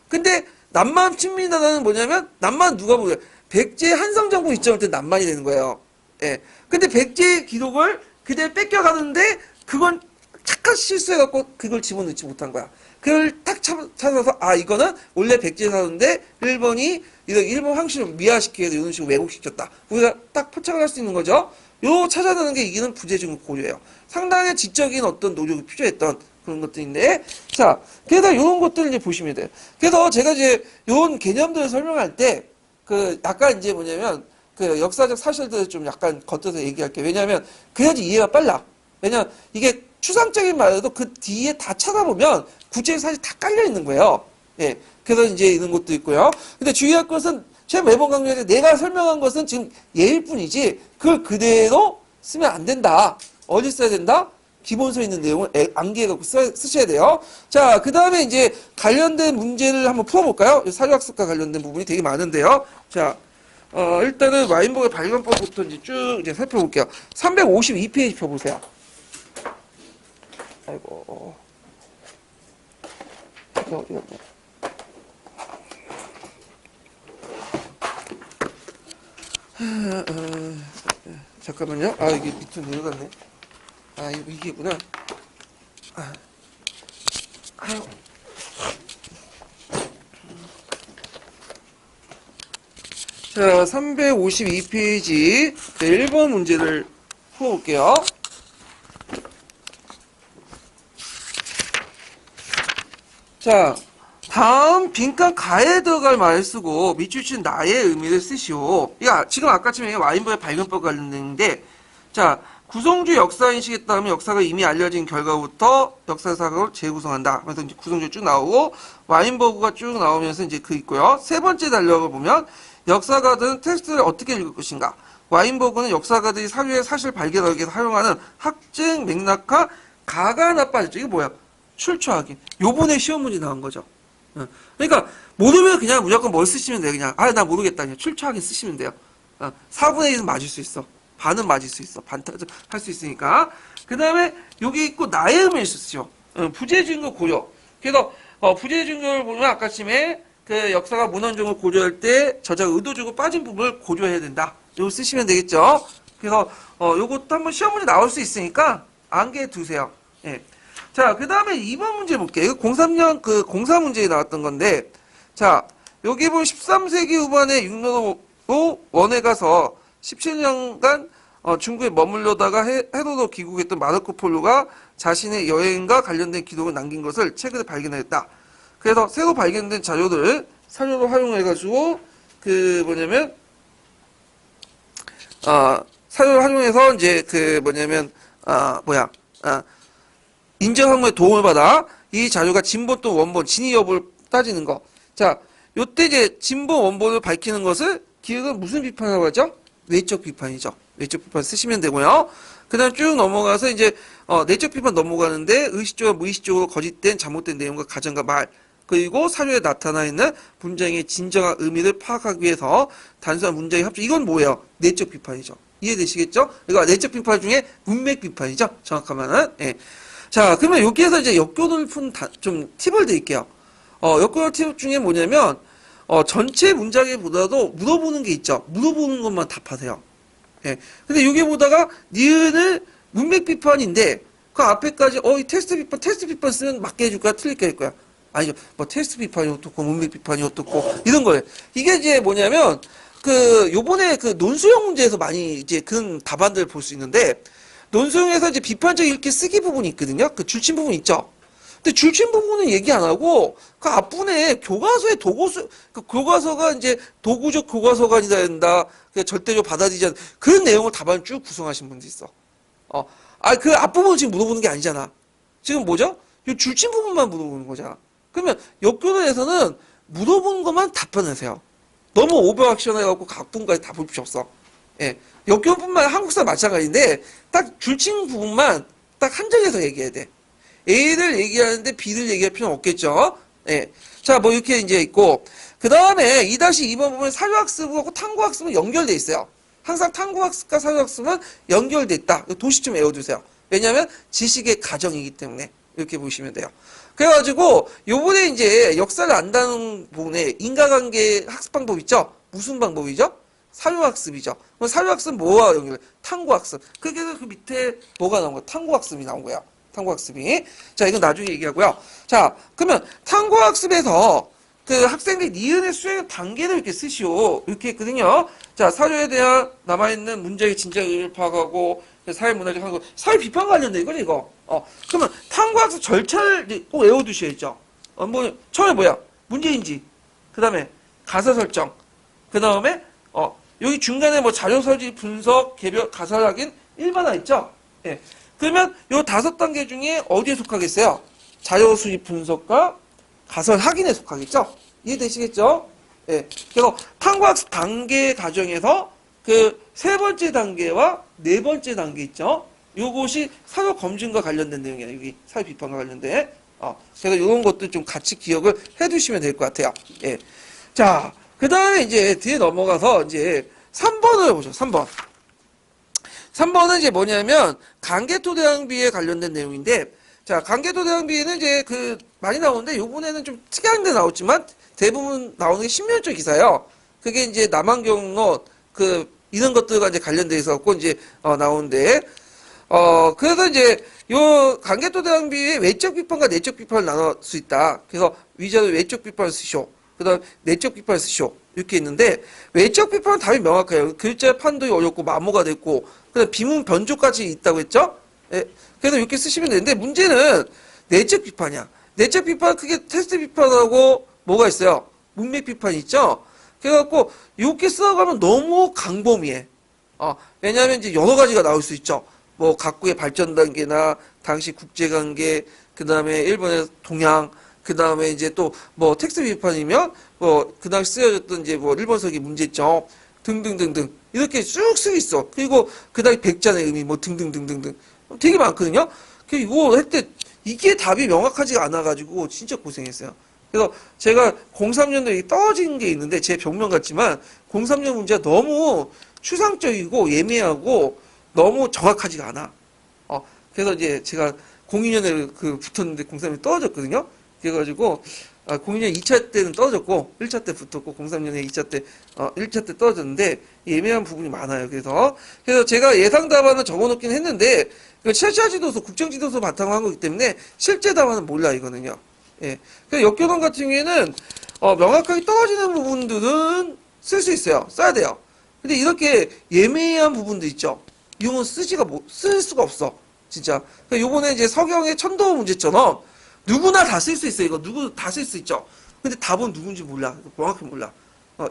근데 남만 친미단해는 뭐냐면 남만 누가 보냐? 백제 한성정부 시점일 때 남만이 되는 거예요. 예. 근데 백제 기록을 그대로 뺏겨가는데 그건 착각 실수해갖고 그걸 집어넣지 못한 거야. 그걸 딱 찾아서 이거는 원래 백제 사도인데 일본이 일본 황실을 미화시키기 위해서 이런 식으로 왜곡시켰다. 우리가 딱 포착을 할 수 있는 거죠. 요 찾아내는 게 이기는 부재 증거 고려예요. 상당히 지적인 어떤 노력이 필요했던 그런 것들인데, 자, 그래서 이런 것들을 이제 보시면 돼요. 그래서 제가 이제 이런 개념들을 설명할 때, 약간 이제 뭐냐면, 역사적 사실들을 좀 약간 겉어서 얘기할게요. 왜냐하면, 그래야지 이해가 빨라. 왜냐면, 이게 추상적인 말에도 그 뒤에 다 찾아보면, 구체적 사실 다 깔려있는 거예요. 예. 그래서 이제 이런 것도 있고요. 근데 주의할 것은, 제가 매번 강조해서 내가 설명한 것은 지금 예일 뿐이지, 그걸 그대로 쓰면 안 된다. 어디 써야 된다? 기본서에 있는 내용을 암기해갖고 쓰셔야 돼요. 자, 그 다음에 이제 관련된 문제를 한번 풀어볼까요? 사료학습과 관련된 부분이 되게 많은데요. 자, 일단은 와인복의 발견법부터 이제 쭉 이제 살펴볼게요. 352페이지 펴보세요. 아이고. 이거. 잠깐만요. 아, 이게 밑으로 내려갔네. 아, 이게구나. 아유. 자, 352페이지 1번 문제를 풀어볼게요. 자, 다음 빈칸 가에 들어갈 말을 쓰고 밑줄 친 나의 의미를 쓰시오. 야, 지금 아까처럼 와인버의 발견법 관련된데, 자, 구성주 역사인식에 따르면 역사가 이미 알려진 결과부터 역사사를 재구성한다. 그래서 이제 구성주 쭉 나오고 와인버그가 쭉 나오면서 이제 그 있고요. 세 번째 단락을 보면 역사가들은 텍스트를 어떻게 읽을 것인가. 와인버그는 역사가들이 사료의 사실 발견하기 위해서 활용하는 학증 맥락화 가가 나빠졌죠. 이게 뭐야? 출처하기. 요번에 시험 문제 나온 거죠. 그러니까 모르면 그냥 무조건 뭘 쓰시면 돼요. 그냥 나 모르겠다. 그냥 출처하기 쓰시면 돼요. 4분의 1은 맞을 수 있어. 반은 맞을 수 있어. 반타점 할 수 있으니까. 그 다음에 여기 있고 나의 의미를 쓰죠. 부재 증거 고려. 그래서 부재 증거를 보면 아까쯤에 그 역사가 문헌적으로 고려할 때 저자가 의도적으로 빠진 부분을 고려해야 된다. 이거 쓰시면 되겠죠. 그래서 요것도 한번 시험 문제 나올 수 있으니까 안개 두세요. 예. 자, 그 다음에 2번 문제 볼게요. 이거 03년 그 공사 문제에 나왔던 건데, 자, 여기 보면 13세기 후반에 육로로 원에 가서 17년간 중국에 머물려다가 헤로도 귀국했던 마르코 폴로가 자신의 여행과 관련된 기록을 남긴 것을 최근에 발견했다. 그래서 새로 발견된 자료들을 사료로 활용해가지고 그 뭐냐면 사료를 활용해서 이제 그 뭐냐면 인정 항목에 도움을 받아 이 자료가 진본 또 원본 진위 여부를 따지는 거. 자, 요때 이제 진본 원본을 밝히는 것을 기획은 무슨 비판이라고 하죠? 외적 비판이죠. 외적 비판 쓰시면 되고요. 그 다음 쭉 넘어가서 이제 내적 비판 넘어가는데 의식적으로 무의식적으로 거짓된 잘못된 내용과 가정과 말 그리고 사료에 나타나 있는 문장의 진정한 의미를 파악하기 위해서 단순한 문장의 합주 이건 뭐예요? 내적 비판이죠. 이해되시겠죠? 이거 내적 비판 중에 문맥 비판이죠. 정확하면은 예. 자, 그러면 여기에서 이제 역교를 푼 좀 팁을 드릴게요. 역교 팁 중에 뭐냐면 전체 문장에보다도 물어보는 게 있죠. 물어보는 것만 답하세요. 예. 근데 여기 보다가 니은을 문맥 비판인데 그 앞에까지 이 테스트 비판 쓰면 맞게 해줄 거야, 틀릴게 할 거야. 아니죠. 뭐 테스트 비판이 어떻고 문맥 비판이 어떻고 이런 거예요. 이게 이제 뭐냐면 요번에 그 논술형 문제에서 많이 이제 그런 답안들을 볼 수 있는데 논술형에서 이제 비판적 읽기 쓰기 부분이 있거든요. 그 줄침 부분 있죠. 근데 줄침 부분은 얘기 안 하고 그 앞부분에 교과서의 그 교과서가 이제 도구적 교과서가 아니다 된다. 절대적으로 받아들이지 않는 그런 내용을 답안 쭉 구성하신 분도 있어. 그 앞부분은 지금 물어보는 게 아니잖아. 지금 뭐죠? 이 줄침 부분만 물어보는 거잖아. 그러면 역교도에서는 물어보는 것만 답변하세요. 너무 오버액션 해갖고 각 부분까지 다 볼 필요 없어. 예. 역교뿐만 한국사 마찬가지인데 딱 줄침 부분만 딱 한정해서 얘기해야 돼. A를 얘기하는데 B를 얘기할 필요는 없겠죠. 예. 자, 뭐 이렇게 이제 있고 그 다음에 2-2번 보면 사료학습하고 탐구학습은 연결돼 있어요. 항상 탐구학습과 사료학습은 연결돼 있다. 도시 좀 외워두세요. 왜냐하면 지식의 가정이기 때문에 이렇게 보시면 돼요. 그래가지고 요번에 이제 역사를 안다는 부분에 인과관계 학습 방법 있죠? 무슨 방법이죠? 사료학습이죠. 그럼 사료학습은 뭐와 연결해? 탐구학습. 그래서 그 밑에 뭐가 나온 거야? 탐구학습이 나온 거야. 탐구학습이. 자, 이건 나중에 얘기하고요. 자, 그러면 탐구학습에서 그 학생들이 니은의 수행 단계를 이렇게 쓰시오. 이렇게 했거든요. 자, 사료에 대한 남아있는 문제의 진짜 의미를 파악하고 사회문화적 하고 사회 비판 관련된 이거죠, 이거. 그러면 탐구학습 절차를 꼭 외워두셔야죠. 뭐 처음에 뭐야? 문제인지. 그 다음에 가사 설정. 그 다음에 여기 중간에 뭐 자료 설치, 분석, 개별, 가설 확인, 일반화 있죠? 예. 그러면 요 5단계 중에 어디에 속하겠어요? 자료 수집 분석과 가설 확인에 속하겠죠? 이해되시겠죠? 예. 그래서 탐구학습 단계 과정에서 그 3번째 단계와 4번째 단계 있죠? 요것이 사회 검증과 관련된 내용이야. 여기 사회 비판과 관련된. 그래서 이런 것도 좀 같이 기억을 해두시면 될 것 같아요. 예. 자, 그 다음에 이제 뒤에 넘어가서 이제 3번을 보죠. 3번. 3번은 이제 뭐냐면 강개토대왕비에 관련된 내용인데, 자, 강개토대왕비는 이제 많이 나오는데 요번에는 좀 특이한 데 나왔지만 대부분 나오는 게 신면적 기사예요. 그게 이제 남한경로 이런 것들과 이제 관련돼 있었고 이제 나오는데, 그래서 이제 요 강개토대왕비의 외적 비판과 내적 비판을 나눌 수 있다. 그래서 위자료 외적 비판을 쓰시오. 그다음 내적 비판을 쓰시오. 이렇게 있는데 외적 비판은 답이 명확해요. 글자 판독이 어렵고 마모가 됐고 그다음 비문 변조까지 있다고 했죠. 예, 그래서 이렇게 쓰시면 되는데 문제는 내적 비판이야. 내적 비판 크게 테스트 비판하고 뭐가 있어요? 문맥 비판이 있죠. 그래갖고 이렇게 써가면 너무 강범위해. 왜냐하면 이제 여러 가지가 나올 수 있죠. 뭐 각국의 발전 단계나 당시 국제 관계, 그 다음에 일본의 동향, 그 다음에 이제 또 뭐 텍스트 비판이면 뭐 그 당시 쓰여졌던 이제 뭐 일본석의 문제점 등등등등 이렇게 쭉 쓰여 있어. 그리고 그 다음에 백잔의 의미 뭐 등등등등등 되게 많거든요. 이거 할 때 이게 답이 명확하지가 않아가지고 진짜 고생했어요. 그래서 제가 03년도에 떨어진 게 있는데 제 병명 같지만 03년 문제가 너무 추상적이고 예매하고 너무 정확하지가 않아. 그래서 이제 제가 02년에 붙었는데 03년에 떨어졌거든요. 그래가지고 02년 2차 때는 떨어졌고 1차 때 붙었고 03년에 2차 때 1차 때 떨어졌는데 예매한 부분이 많아요. 그래서 제가 예상 답안은 적어놓긴 했는데 실시지도서 국정지도서 바탕으로 한 거기 때문에 실제 답안은 몰라 이거는요. 예. 그래서 역교동 같은 경우에는 명확하게 떨어지는 부분들은 쓸 수 있어요. 써야 돼요. 근데 이렇게 예매한 부분도 있죠. 이건 쓸 수가 없어. 진짜. 그러니까 요번에 이제 서경의 천도 문제처럼 누구나 다 쓸 수 있어요. 이거 누구 다 쓸 수 있죠. 근데 답은 누군지 몰라. 정확히 몰라.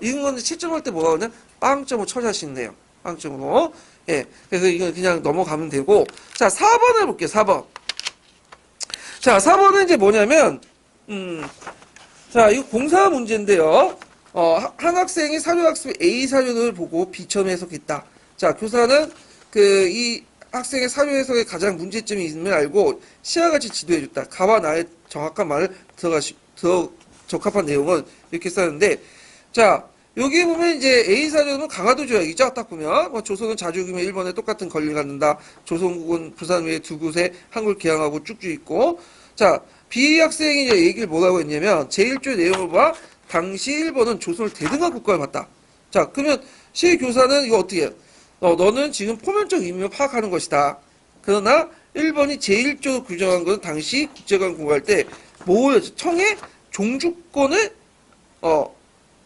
이런 거는 채점할 때 뭐가 그냥 빵점으로 처리하시네요. 빵점으로. 예. 그래서 이거 그냥 넘어가면 되고. 자, 4번을 볼게요. 4번. 자, 4번은 이제 뭐냐면, 자, 이거 공사 문제인데요. 한 학생이 사료학습 A 사료를 보고 B처럼 해석했다. 자, 교사는 이 학생의 사료 해석에 가장 문제점이 있음을 알고 시와 같이 지도해줬다. 가와 나의 정확한 말을 더 적합한 내용은 이렇게 썼는데, 자, 여기 보면 이제 A 사료는 강화도 조약이죠. 딱 보면 뭐 조선은 자주기면 일본에 똑같은 권리를 갖는다. 조선국은 부산 외에 두 곳에 한국을 개항하고 쭉쭉 있고, 자, B 학생이 이제 얘기를 뭐라고 했냐면 제1조 내용을 봐. 당시 일본은 조선을 대등한 국가를 봤다. 자, 그러면 시 교사는 이거 어떻게 해요? 너는 지금 포면적 의미를 파악하는 것이다. 그러나 일본이 제1조로 규정한 것은 당시 국제관 공부할 때 청의 종주권을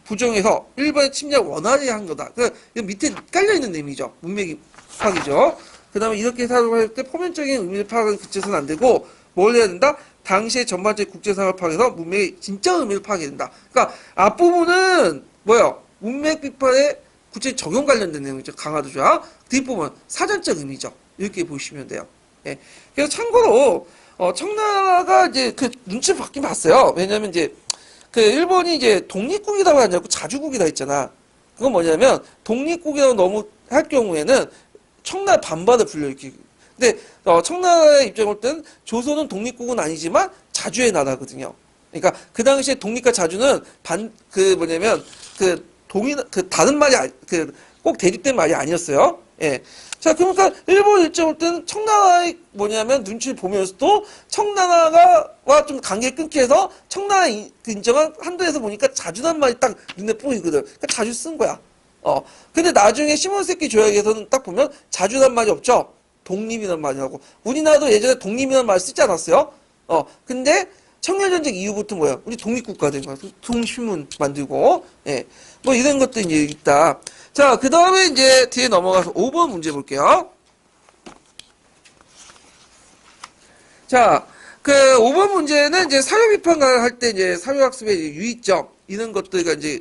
부정해서 일본의 침략을 원하게 한 거다. 밑에 깔려있는 의미죠. 문맥이 파악이죠. 그 다음에 이렇게 사용할 때 포면적인 의미를 파악하는 그쳐서는 안 되고 뭘 해야 된다? 당시의 전반적인 국제상을 파악해서 문맥의 진짜 의미를 파악해야 된다. 그러니까 앞부분은 뭐예요? 문맥 비판의 구체 적용 관련된 내용이죠. 강화도 조약. 뒷부분 사전적 의미죠. 이렇게 보시면 돼요. 예. 그래서 참고로 청나라가 이제 눈치를 받긴 봤어요. 왜냐면 이제 일본이 이제 독립국이라고 하지 않고 자주국이라 했잖아. 그건 뭐냐면 독립국이라고 너무 할 경우에는 청나라 반발을 불러일으키고. 근데 청나라의 입장을 볼 때는 조선은 독립국은 아니지만 자주의 나라거든요. 그러니까 그 당시에 독립과 자주는 다른 말이 꼭 대립된 말이 아니었어요. 예. 자, 그러니까 일본 입장을 볼 때는 청나라의 눈치를 보면서도 청나라와 좀 관계 끊기 해서 청나라 인정한 한도에서 보니까 자주란 말이 딱 눈에 보이거든. 그러니까 자주 쓴 거야. 근데 나중에 시몬세키 조약에서는 딱 보면 자주란 말이 없죠. 독립이란 말이 하고. 우리나라도 예전에 독립이란 말 쓰지 않았어요? 근데 청일전쟁 이후부터 뭐야? 우리 독립국가 된 거야. 독립신문 만들고. 예. 뭐 이런 것도 이제 있다. 자, 그 다음에 이제 뒤에 넘어가서 5번 문제 볼게요. 자, 5번 문제는 이제 사료 비판을 할 때 이제 사료학습의 유의점, 이런 것들과 이제,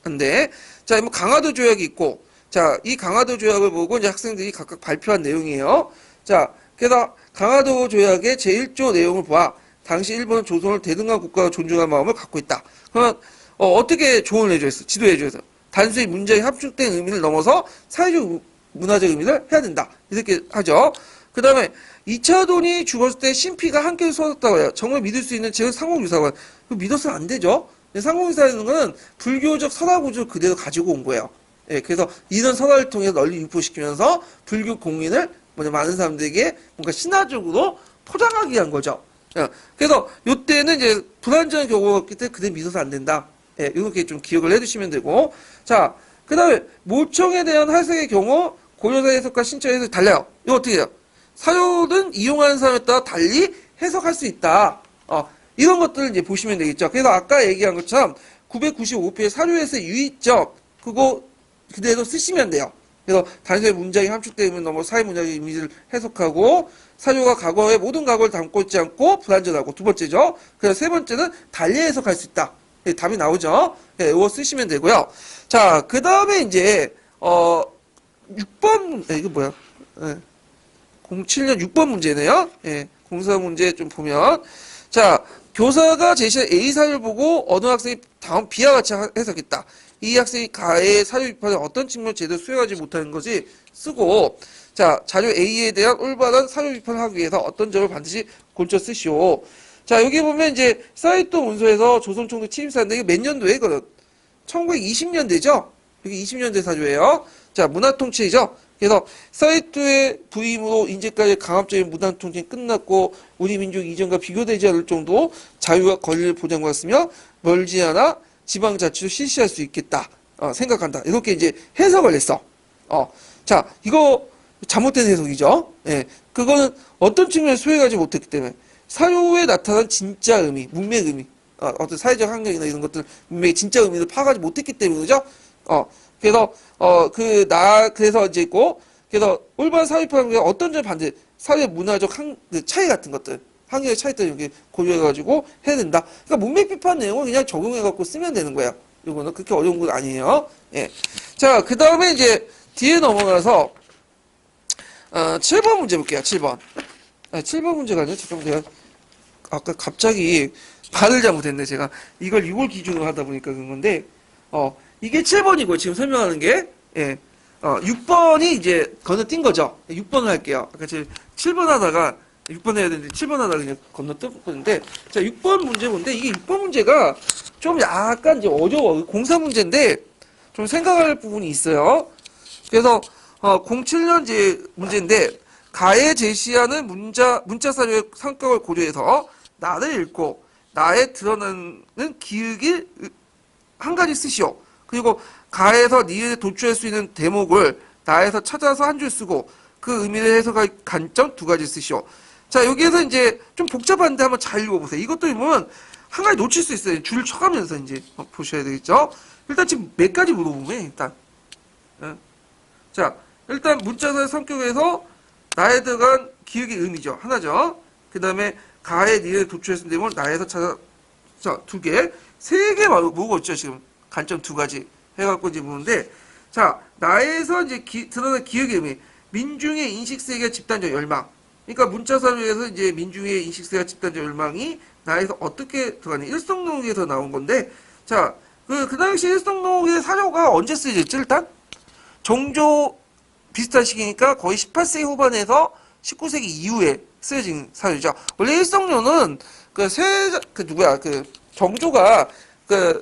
한데, 자, 뭐 강화도 조약이 있고, 자, 이 강화도 조약을 보고 이제 학생들이 각각 발표한 내용이에요. 자, 그래서 강화도 조약의 제1조 내용을 봐. 당시 일본은 조선을 대등한 국가로 존중한 마음을 갖고 있다. 그러면 어떻게 조언을 해줘서 지도해줘서 단순히 문제에 합축된 의미를 넘어서 사회적 문화적 의미를 해야 된다. 이렇게 하죠. 그 다음에 2차 돈이 죽었을 때 신피가 한 께를 쏟았다고 해요. 정말 믿을 수 있는 즉 상공유사관. 그 믿어서는 안 되죠. 상공유사라는 거는 불교적 설화 구조를 그대로 가지고 온 거예요. 예, 그래서 이런 설화를 통해서 널리 유포시키면서 불교 공인을 많은 사람들에게 뭔가 신화적으로 포장하기 위한 거죠. 예, 그래서 이때는 이제 불완전한 경우가 있기 때문에 그대 믿어서 안 된다. 예, 이렇게 좀 기억을 해두시면 되고. 자, 그 다음에 모청에 대한 할색의 경우 고려사 해석과 신처 해석이 달라요. 이거 어떻게 해요? 사료는 이용하는 사람에 따라 달리 해석할 수 있다. 이런 것들을 이제 보시면 되겠죠. 그래서 아까 얘기한 것처럼 995페이지 사료에서 유의점 그거 그대로 쓰시면 돼요. 그래서 단순히 문장이 함축되면 너무 사회 문장의 이미지를 해석하고 사료가 과거의 모든 과거를 담고 있지 않고 불완전하고 두 번째죠. 그래서 세 번째는 달리 해석할 수 있다. 네, 답이 나오죠. 네, 이거 쓰시면 되고요. 자, 그 다음에 이제 6번 이거 뭐야? 07년 6번 문제네요. 예, 공사 문제 좀 보면 자, 교사가 제시한 A 사료를 보고 어느 학생이 다음 B와 같이 해석했다. 이 학생이 가해의 사료 비판을 어떤 측면을 제대로 수행하지 못하는 것이 쓰고 자, 자료 A에 대한 올바른 사료 비판을 하기 위해서 어떤 점을 반드시 골쳐 쓰시오. 자, 여기 보면 이제 사이토 문서에서 조선총독 침입사인데 이게 몇 년도에? 1920년대죠? 여기 20년대 사료예요. 자, 문화통치이죠? 그래서 사이토의 부임으로 이제까지 강압적인 문화통치가 끝났고 우리 민족 이전과 비교되지 않을 정도 자유와 권리를 보장받았으며 멀지 않아 지방자치도 실시할 수 있겠다. 생각한다. 이렇게 이제 해석을 했어. 자, 이거 잘못된 해석이죠. 예. 그거는 어떤 측면에서 수행하지 못했기 때문에 사료에 나타난 진짜 의미, 문맥 의미, 어떤 사회적 환경이나 이런 것들 문맥의 진짜 의미를 파악하지 못했기 때문이죠. 그래서 그래서 이제 있고 그래서 올바른 사회파는 어떤 점 반대 사회 문화적 그 차이 같은 것들 환경의 차이 때문에 이렇게 고려해가지고 해야 된다. 그러니까 문맥 비판 내용을 그냥 적용해갖고 쓰면 되는 거야. 이거는 그렇게 어려운 건 아니에요. 예. 자, 그 다음에 이제 뒤에 넘어가서 7번 문제 볼게요. 7번. 7번 문제가 아니라 잠깐만 내가 아까 갑자기 발을 잘못했네. 제가 이걸 6월 기준으로 하다 보니까 그런 건데 이게 7번이고 지금 설명하는 게 예. 6번이 이제 건너뛴 거죠. 6번을 할게요. 아까 제가 7번 하다가 6번 해야 되는데 7번 하다가 그냥 건너뛰었는데 자, 6번 문제 뭔데 이게 6번 문제가 좀 약간 이제 어려워. 공사 문제인데 좀 생각할 부분이 있어요. 그래서 07년 이제 문제인데 가에 제시하는 문자 사료의 성격을 고려해서 나를 읽고 나에 드러나는 기억이 한 가지 쓰시오. 그리고 가에서 니에 도출할 수 있는 대목을 나에서 찾아서 한 줄 쓰고 그 의미를 해석할 관점 두 가지 쓰시오. 자, 여기에서 이제 좀 복잡한데 한번 잘 읽어보세요. 이것도 보면 한 가지 놓칠 수 있어요. 줄 쳐가면서 이제 보셔야 되겠죠. 일단 지금 몇 가지 물어보면 일단 자, 일단 문자사의 성격에서 나에 들어간 기억의 의미죠. 하나죠. 그 다음에 가에 니에 도출할 수 있는 대목을 나에서 찾아 자, 두 개, 세 개 뭐가 있죠 지금 관점 두 가지 해갖고 이제 보는데 자, 나에서 이제 드러난 기억의 의미 민중의 인식세계와 집단적 열망. 그러니까 문자사료에서 이제 민중의 인식세계와 집단적 열망이 나에서 어떻게 들어가니 일성록에서 나온 건데 자, 그 당시 일성록의 사료가 언제 쓰여졌죠 일단? 정조 비슷한 시기니까 거의 18세기 후반에서 19세기 이후에 쓰여진 사료죠. 원래 일성록은 정조가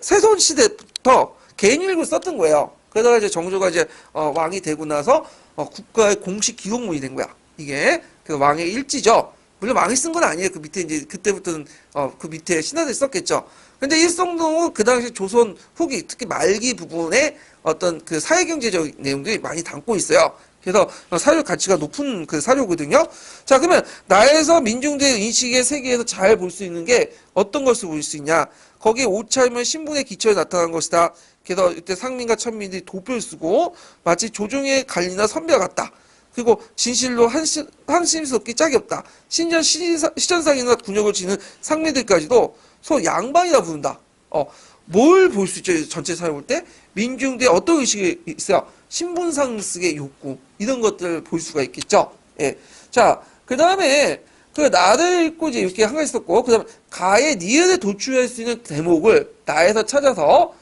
세손 시대부터 개인일고 썼던 거예요. 그러다가 이제 정조가 이제 왕이 되고 나서 국가의 공식 기록물이 된 거야. 이게 그 왕의 일지죠. 물론 왕이 쓴 건 아니에요. 그 밑에 이제 그때부터는 그 밑에 신하들이 썼겠죠. 근데 일성록은 그 당시 조선 후기 특히 말기 부분에 어떤 그 사회경제적 내용들이 많이 담고 있어요. 그래서 사료 가치가 높은 그 사료거든요. 자, 그러면 나에서 민중들의 인식의 세계에서 잘 볼 수 있는 게 어떤 것을 볼 수 있냐? 거기에 옷차림은 신분의 기초에 나타난 것이다. 그래서 이때 상민과 천민들이 도표를 쓰고 마치 조종의 관리나 선비와 같다. 그리고 진실로 한심스럽기 짝이 없다. 심지어 시전상이나 군역을 지는 상민들까지도 소 양반이라 부른다. 뭘 볼 수 있죠? 전체 사회 볼 때? 민중들의 어떤 의식이 있어요? 신분상승의 욕구. 이런 것들을 볼 수가 있겠죠? 예. 자, 그 다음에, 나를 읽고 이제 이렇게 한 가지 썼고, 그 다음에, 가의 니은에 도출할 수 있는 대목을 나에서 찾아서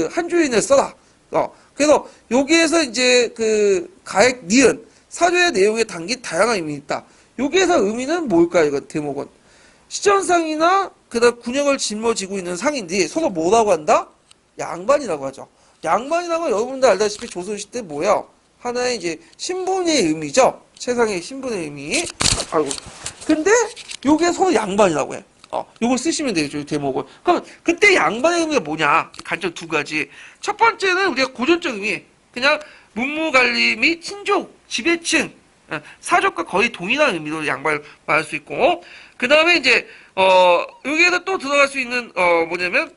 한 줄인을 써라. 그래서, 여기에서 이제 가의 니은. 사료의 내용에 담긴 다양한 의미가 있다. 여기에서 의미는 뭘까요? 이거 대목은 시전상이나 그다음 군역을 짊어지고 있는 상인들이 서로 뭐라고 한다? 양반이라고 하죠. 양반이라고 여러분들 알다시피 조선시대 뭐야? 하나의 이제 신분의 의미죠. 세상의 신분의 의미. 아이고. 근데 요게 서로 양반이라고 해. 요걸 쓰시면 되겠죠, 이 대목을. 그럼 그때 양반의 의미가 뭐냐? 관점 두 가지. 첫 번째는 우리가 고전적 의미, 그냥 문무관리 및 친족, 지배층, 사족과 거의 동일한 의미로 양반을 말할 수 있고, 그 다음에 이제 여기에서 또 들어갈 수 있는 뭐냐면,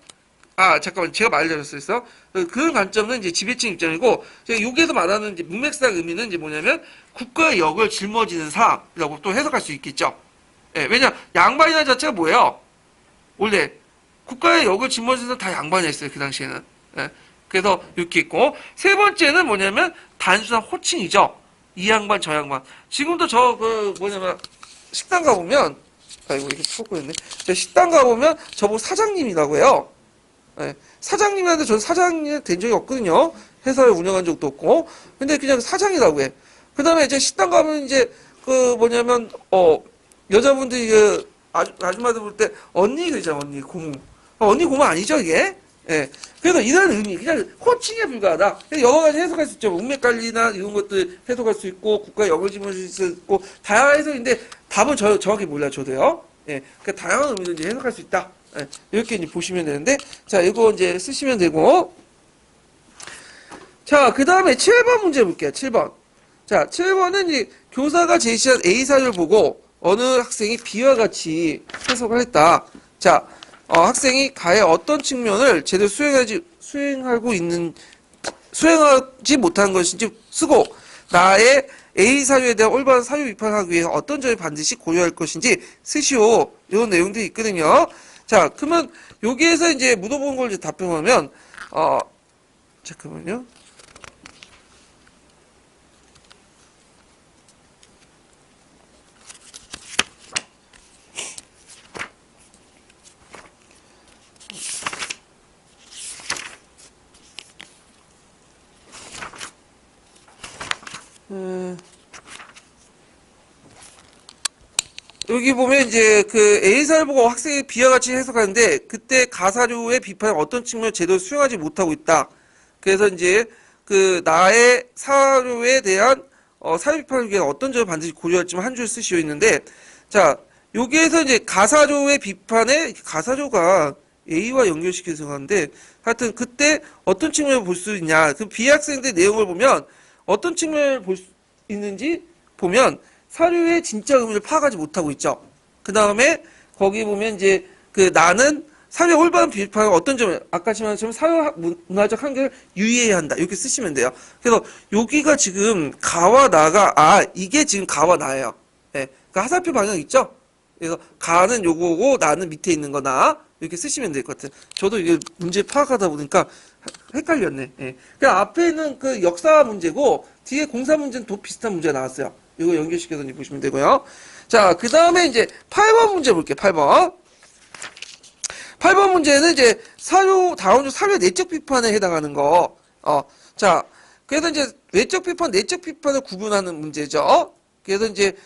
잠깐만, 제가 말려줬었어. 그 관점은 이제 지배층 입장이고, 제가 여기에서 말하는 이제 문맥상 의미는 이제 뭐냐면 국가의 역을 짊어지는 사람이라고 또 해석할 수 있겠죠. 예, 왜냐 양반이라는 자체가 뭐예요? 원래 국가의 역을 짊어지는 사람 다 양반이었어요, 그 당시에는. 예, 그래서 이렇게 있고, 세 번째는 뭐냐면 단순한 호칭이죠. 이 양반 저 양반. 지금도 뭐냐면 식당 가보면, 이거 이렇게 초고했네. 식당 가보면 저보고 사장님이라고 해요. 예, 사장님한테 저는 사장님 된 적이 없거든요. 회사를 운영한 적도 없고. 근데 그냥 사장이라고 해. 그 다음에 이제 식당 가면 이제 뭐냐면 여자분들이 아줌마들 볼 때 언니 그러잖아. 언니 고모. 언니 고모 아니죠 이게? 예. 그래서 이런 의미 그냥 호칭에 불과하다. 여러 가지 해석할 수 있죠. 문맥 관리나 이런 것들 해석할 수 있고 국가 역을 짊어질 수 있고 다양한 해석인데 답은 정확히 몰라 저도요. 예. 그 다양한 의미로 이제 해석할 수 있다. 예. 이렇게 이제 보시면 되는데, 자 이거 이제 쓰시면 되고, 자 그 다음에 7번 문제 볼게요. 7번. 자 7번은 이제 교사가 제시한 A 사료를 보고 어느 학생이 B와 같이 해석을 했다. 자 학생이 가의 어떤 측면을 제대로 수행하지 못한 것인지 쓰고 나의 A 사료에 대한 올바른 사료 비판하기 위해 어떤 점을 반드시 고려할 것인지 쓰시오. 이런 내용들이 있거든요. 자, 그러면 여기에서 이제 물어본 걸 이제 답변하면 잠깐만요. 여기 보면 이제 그 A사를 보고 학생이 B와 같이 해석하는데 그때 가사료의 비판을 어떤 측면을 제대로 수용하지 못하고 있다. 그래서 이제 그 나의 사료에 대한 사료 비판을 위해 어떤 점을 반드시 고려할지만 한 줄 쓰시오 있는데, 자 여기에서 이제 가사료의 비판에 가사료가 A와 연결시켜서 하는데 하여튼 그때 어떤 측면을 볼 수 있냐. 그 B 학생들 내용을 보면 어떤 측면을 볼 수 있는지 보면 사료의 진짜 의미를 파악하지 못하고 있죠. 그 다음에 거기 보면 이제 그 나는 사료의 올바른 비판을 어떤 점을 아까 말한 것처럼 사료 문화적 한계를 유의해야 한다. 이렇게 쓰시면 돼요. 그래서 여기가 지금 가와 나가 이게 지금 가와 나예요. 예. 그 하살표 방향 있죠? 그래서 가는 요거고 나는 밑에 있는 거나 이렇게 쓰시면 될 것 같아요. 저도 이게 문제 파악하다 보니까 헷갈렸네. 예. 그 앞에는 그 역사 문제고 뒤에 공사 문제는 또 비슷한 문제가 나왔어요. 이거 연결시켜서 이제 보시면 되고요. 자, 그 다음에 이제 8번 문제 볼게요. 8번. 8번 문제는 이제 다음 주 사료의 내적 비판에 해당하는 거. 자, 그래서 이제 외적 비판, 내적 비판을 구분하는 문제죠. 그래서 이제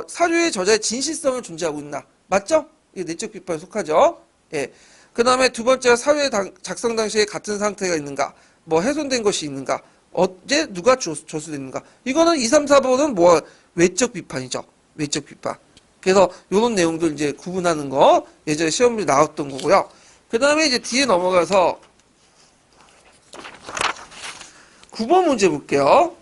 사료의 저자의 진실성을 존재하고 있나. 맞죠? 이게 내적 비판에 속하죠. 예. 그 다음에 두 번째가 사료의 작성 당시에 같은 상태가 있는가. 뭐 훼손된 것이 있는가. 언제 누가 조수됐는가. 이거는 2, 3, 4번은 뭐 외적 비판이죠. 외적 비판. 그래서 이런 내용들 이제 구분하는 거 예전에 시험이 나왔던 거고요. 그 다음에 이제 뒤에 넘어가서 9번 문제 볼게요.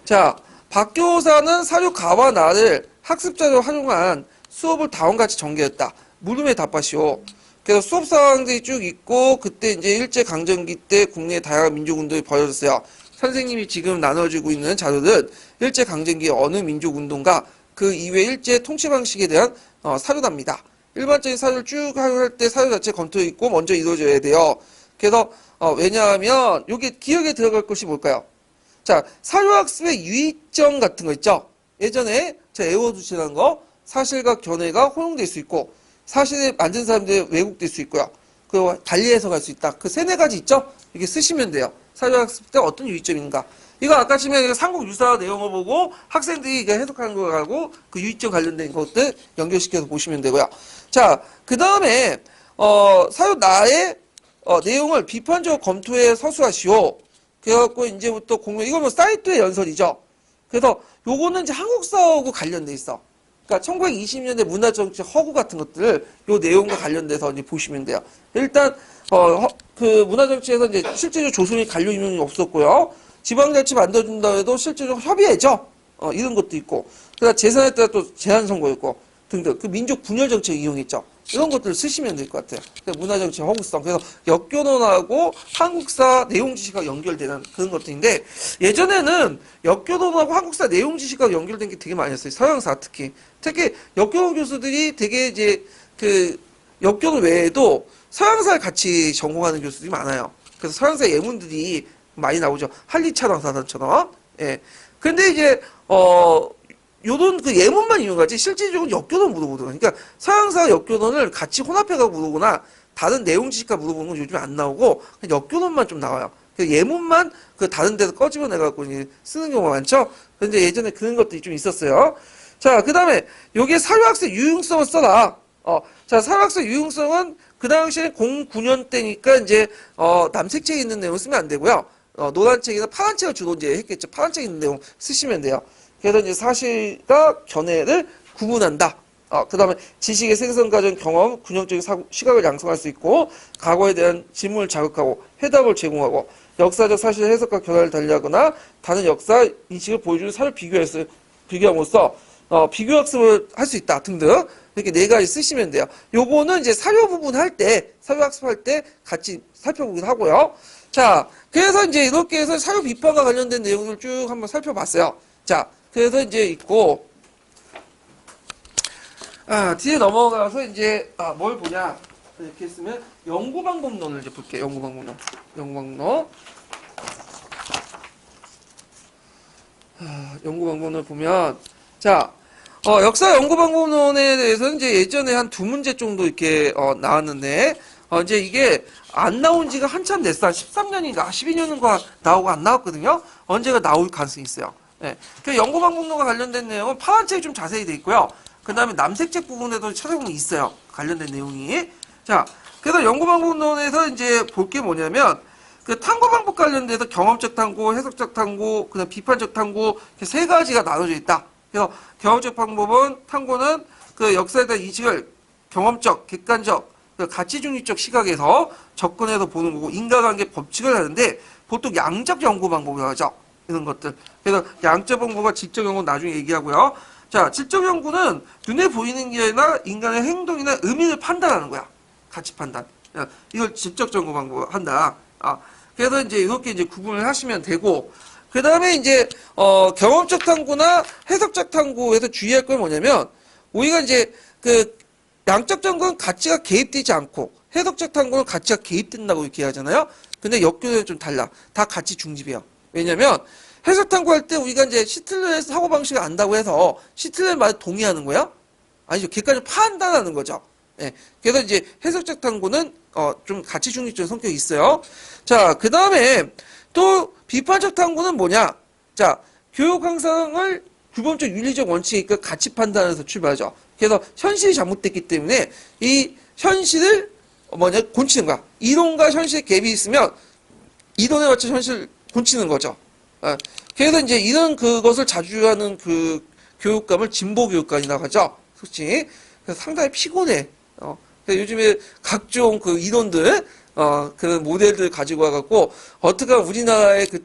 자, 박 교사는 사료 가와 나를 학습자로 활용한 수업을 다음같이 전개했다. 물음에 답하시오. 그래서 수업 상황들이 쭉 있고 그때 이제 일제강점기 때 국내 다양한 민족운동이 벌어졌어요. 선생님이 지금 나눠주고 있는 자료는 일제강점기 어느 민족운동과 그 이외 일제 통치 방식에 대한 사료답니다. 일반적인 사료를 쭉 할 때 사료 자체 검토 있고 먼저 이루어져야 돼요. 그래서 왜냐하면 여기 기억에 들어갈 것이 뭘까요? 자, 사료학습의 유의점 같은 거 있죠? 예전에 제가 애워두시라는 거 사실과 견해가 혼용될 수 있고 사실을 만든 사람들이 왜곡될 수 있고요. 그리고 달리 해석할 수 있다. 그 세네 가지 있죠? 이렇게 쓰시면 돼요. 사료학습 때 어떤 유의점인가. 이거 아까 치면 삼국 유사 내용을 보고 학생들이 이게 해석하는 거하고 그 유의점 관련된 것들 연결시켜서 보시면 되고요. 자, 그 다음에 사유 나의 내용을 비판적으로 검토해 서술하시오. 그래갖고 이제부터 공유 이건 뭐 사이트의 연설이죠. 그래서 요거는 이제 한국사하고 관련돼 있어. 그러니까 1920년대 문화정치 허구 같은 것들을 요 내용과 관련돼서 이제 보시면 돼요. 일단 그 문화정치에서 이제 실제로 조선이 관료 임명이 없었고요. 지방자치 만들어준다 해도 실제로 협의해죠. 이런 것도 있고. 그다음 재산에 따라 또 제한 선거였고 등등. 그 민족 분열 정책 이용했죠. 이런 것들을 쓰시면 될 것 같아요. 문화정치 허구성. 그래서 역교론하고 한국사 내용 지식과 연결되는 그런 것들인데 예전에는 역교론하고 한국사 내용 지식과 연결된 게 되게 많이 있어요. 서양사 특히. 특히 역교론 교수들이 되게 이제 그 역교론 외에도 서양사를 같이 전공하는 교수들이 많아요. 그래서 서양사 예문들이 많이 나오죠. 한리차랑 사단처럼. 예. 근데 이제 요런 그 예문만 이용하지 실질적으로 역교론 물어보더라고요. 그러니까 서양사 역교론을 같이 혼합해가지고 물어보거나 다른 내용 지식과 물어보는 건 요즘에 안 나오고 그냥 역교론만 좀 나와요. 예문만 그 다른 데서 꺼집어내갖고 쓰는 경우가 많죠. 그런데 예전에 그런 것들이 좀 있었어요. 자, 그 다음에 요게 사유학습 유용성을 써라. 자, 사유학습 유용성은 그 당시에 09년 때니까 이제 남색책에 있는 내용 쓰면 안 되고요. 노란 책이나 파란 책을 주로 이제 했겠죠. 파란 책에 있는 내용 쓰시면 돼요. 그래서 이제 사실과 견해를 구분한다. 그 다음에 지식의 생성 과정, 경험, 균형적인 시각을 양성할 수 있고, 과거에 대한 질문을 자극하고, 해답을 제공하고, 역사적 사실의 해석과 견해를 달리하거나, 다른 역사 인식을 보여주는 사를 비교함으로써, 비교학습을 할 수 있다. 등등. 이렇게 네 가지 쓰시면 돼요. 요거는 이제 사료 부분 할 때, 사료학습할 때 같이 살펴보기도 하고요. 자, 그래서 이제 이렇게 해서 사료 비판과 관련된 내용을 쭉 한번 살펴봤어요. 자, 그래서 이제 있고, 뒤에 넘어가서 이제, 뭘 보냐. 이렇게 했으면, 연구방법론을 이제 볼게요. 연구방법론. 연구방법론을 보면, 자, 역사 연구방법론에 대해서는 이제 예전에 한 두 문제 정도 이렇게, 나왔는데, 이제 이게 안 나온 지가 한참 됐어. 한 13년인가 12년인가 나오고 안 나왔거든요. 언제가 나올 가능성이 있어요. 네. 그 연구방법론과 관련된 내용은 파란 책이 좀 자세히 돼 있고요. 그 다음에 남색책 부분에도 찾아보면 있어요. 관련된 내용이. 자, 그래서 연구방법론에서 이제 볼 게 뭐냐면, 그 탐구 방법 관련돼서 경험적 탐구, 해석적 탐구, 그다음 비판적 탐구, 이렇게 세 가지가 나눠져 있다. 그래서 경험적 방법은 탐구는 그 역사에 대한 인식을 경험적, 객관적, 그 가치중립적 시각에서 접근해서 보는 거고, 인과관계 법칙을 하는데, 보통 양적 연구 방법이라고 하죠. 이런 것들. 그래서 양적 연구와 질적 연구는 나중에 얘기하고요. 자, 질적 연구는 눈에 보이는 게 아니라 인간의 행동이나 의미를 판단하는 거야. 가치 판단. 이걸 질적 연구 방법 한다. 그래서 이제 이렇게 이제 구분을 하시면 되고, 그 다음에 이제, 경험적 탐구나 해석적 탐구에서 주의할 건 뭐냐면, 우리가 이제 그 양적 연구는 가치가 개입되지 않고, 해석적 탐구는 가치가 개입된다고 이렇게 하잖아요. 근데 역교는 좀 달라. 다 가치 중립이에요. 왜냐면 해석 탐구할 때 우리가 이제 시틀러의 사고방식을 안다고 해서 시틀러의 말에 동의하는 거야? 아니죠. 객관적으로 판단하는 거죠. 예. 그래서 이제 해석적 탐구는 좀 가치 중립적인 성격이 있어요. 자, 그 다음에 또 비판적 탐구는 뭐냐? 자, 교육 항상을 규범적 윤리적 원칙이니까 가치 판단에서 출발하죠. 그래서 현실이 잘못됐기 때문에 이 현실을 곤치는 거야. 이론과 현실의 갭이 있으면 이론에 맞춰 현실을 곤치는 거죠. 그래서 이제 이런 그것을 자주 하는 그 교육감을 진보 교육감이라고 하죠. 솔직히. 그래서 상당히 피곤해. 요즘에 각종 그 이론들, 그런 모델들 가지고 와갖고, 어떻게 하면 우리나라의 그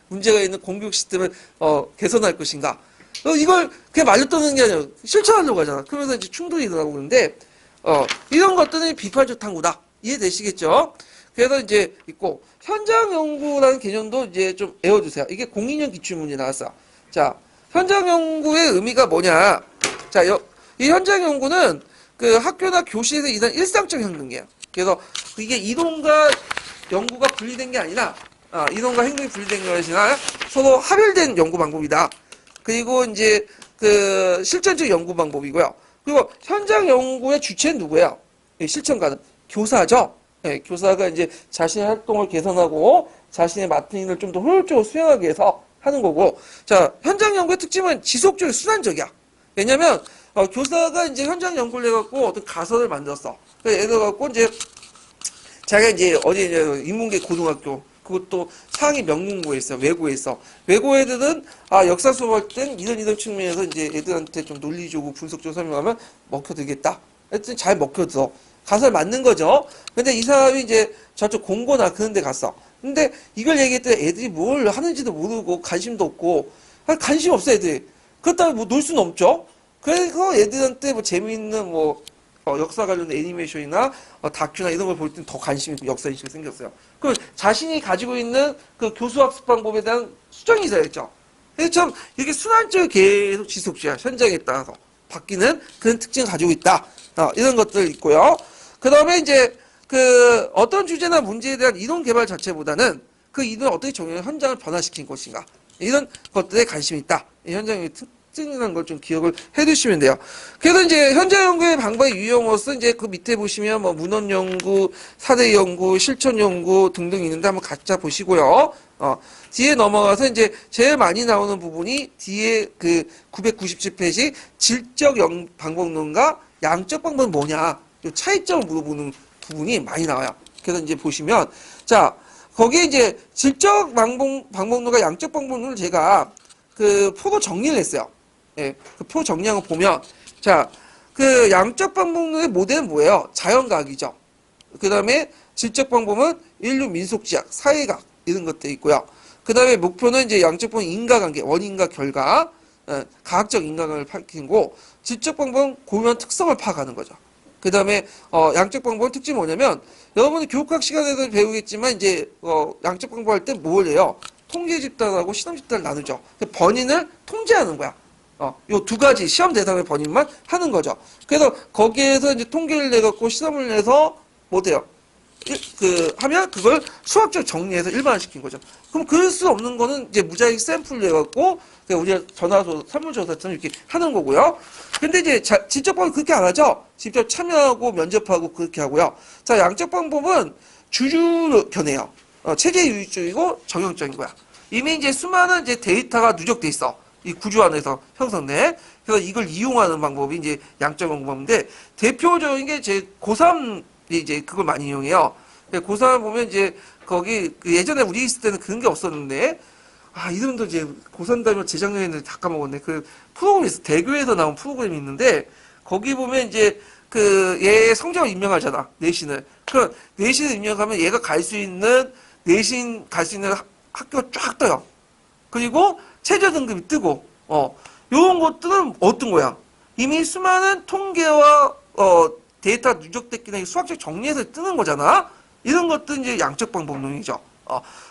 문제가 있는 공교육 시스템을, 개선할 것인가. 이걸 그냥 말로 떠는 게 아니라 실천하려고 하잖아. 그러면서 이제 충돌이 일어나고 그러는데, 이런 것들은 비판적 탐구다. 이해되시겠죠? 그래서 이제 있고, 현장 연구라는 개념도 이제 좀 외워주세요. 이게 02년 기출문제 나왔어. 자, 현장 연구의 의미가 뭐냐. 자, 이 현장 연구는 그 학교나 교실에서 일어난 일상적 행동이에요. 그래서 이게 이론과 연구가 분리된 게 아니라, 이론과 행동이 분리된 것이 아니라 서로 합일된 연구 방법이다. 그리고 이제 그 실전적 연구 방법이고요. 그리고 현장 연구의 주체는 누구예요? 실천가는 교사죠. 네, 교사가 이제 자신의 활동을 개선하고 자신의 맡은 일을 좀 더 효율적으로 수행하기 위해서 하는 거고. 자, 현장 연구의 특징은 지속적이고 순환적이야. 왜냐면 교사가 이제 현장 연구를 해갖고 어떤 가설을 만들었어. 그래서 예를 들어갖고 이제 자기가 이제 어디 이제 인문계 고등학교 그것도 상위 명문고에 있어. 외고에 있어. 외고 애들은 역사 수업할 땐 이런 측면에서 이제 애들한테 좀 논리적으로 분석적으로 설명하면 먹혀들겠다. 하여튼 잘 먹혀들어. 가설 맞는 거죠. 근데 이 사람이 이제 저쪽 공고나 그런 데 갔어. 근데 이걸 얘기했더니 애들이 뭘 하는지도 모르고 관심도 없고 관심 없어 애들이. 그렇다고 뭐 놀 수는 없죠. 그래서 애들한테 뭐 재미있는 뭐 역사 관련된 애니메이션이나 다큐나 이런 걸 볼 때는 더 관심이 있고 역사인식이 생겼어요. 그 자신이 가지고 있는 그 교수학습 방법에 대한 수정이 있어야겠죠. 그래서 참 이렇게 순환적으로 계속 지속적이야. 현장에 따라서 바뀌는 그런 특징을 가지고 있다. 이런 것들 있고요. 그 다음에 이제 그 어떤 주제나 문제에 대한 이론 개발 자체보다는 그 이론을 어떻게 적용해 현장을 변화시킨 것인가 이런 것들에 관심이 있다. 이 현장의 특징이라는 걸 좀 기억을 해두시면 돼요. 그래서 이제 현장 연구의 방법의 유형으로서 이제 그 밑에 보시면 뭐 문헌 연구, 사대 연구, 실천 연구 등등 있는데 한번 각자 보시고요. 뒤에 넘어가서 이제 제일 많이 나오는 부분이 뒤에 그 997페이지 질적 방법론과 양적 방법은 뭐냐 이 차이점을 물어보는 부분이 많이 나와요. 그래서 이제 보시면 자 거기에 이제 질적 방법론과 양적 방법론을 제가 그 표로 정리를 했어요. 예, 그 표 정리한 거 보면 자 그 양적 방법론의 모델은 뭐예요? 자연과학이죠. 그 다음에 질적 방법은 인류 민속지학, 사회학 이런 것들이 있고요. 그 다음에 목표는 이제 양적 방법은 인과관계, 원인과 결과, 과학적 인과관계를 밝히고 질적 방법은 고유한 특성을 파악하는 거죠. 그 다음에 양적 방법의 특징이 뭐냐면 여러분이 교육학 시간에도 배우겠지만 이제 양적 방법 할 때 뭘 해요? 통계 집단하고 실험 집단을 나누죠. 번인을 통제하는 거야. 요 두 가지 시험 대상의 번인만 하는 거죠. 그래서 거기에서 이제 통계를 내갖고 실험을 내서 뭐 돼요? 하면 그걸 수학적 정리해서 일반화시킨 거죠. 그럼 그럴 수 없는 거는 이제 무작위 샘플을 내갖고 우리가 전화조, 설문조사처럼 이렇게 하는 거고요. 근데 이제 질적 방법은 그렇게 안 하죠. 직접 참여하고 면접하고 그렇게 하고요. 자, 양적 방법은 주류 견해요. 체계 유익적이고 정형적인 거야. 이미 이제 수많은 이제 데이터가 누적돼 있어. 이 구조 안에서 형성돼. 그래서 이걸 이용하는 방법이 이제 양적 방법인데 대표적인 게 제 고3이 이제 그걸 많이 이용해요. 고3 보면 이제 거기 예전에 우리 있을 때는 그런 게 없었는데 이름도 이제 고3 다니면 재작년에는 다 까먹었네. 그 프로그램이 있어. 대교에서 나온 프로그램이 있는데 거기 보면 이제 얘 성적을 입력하잖아. 내신을. 그 내신을 입력하면 얘가 갈 수 있는 내신 갈 수 있는 학교가 쫙 떠요. 그리고 최저 등급이 뜨고, 요런 것들은 어떤 거야? 이미 수많은 통계와, 데이터 누적됐기 때문에 수학적 정리해서 뜨는 거잖아? 이런 것들은 이제 양적 방법론이죠.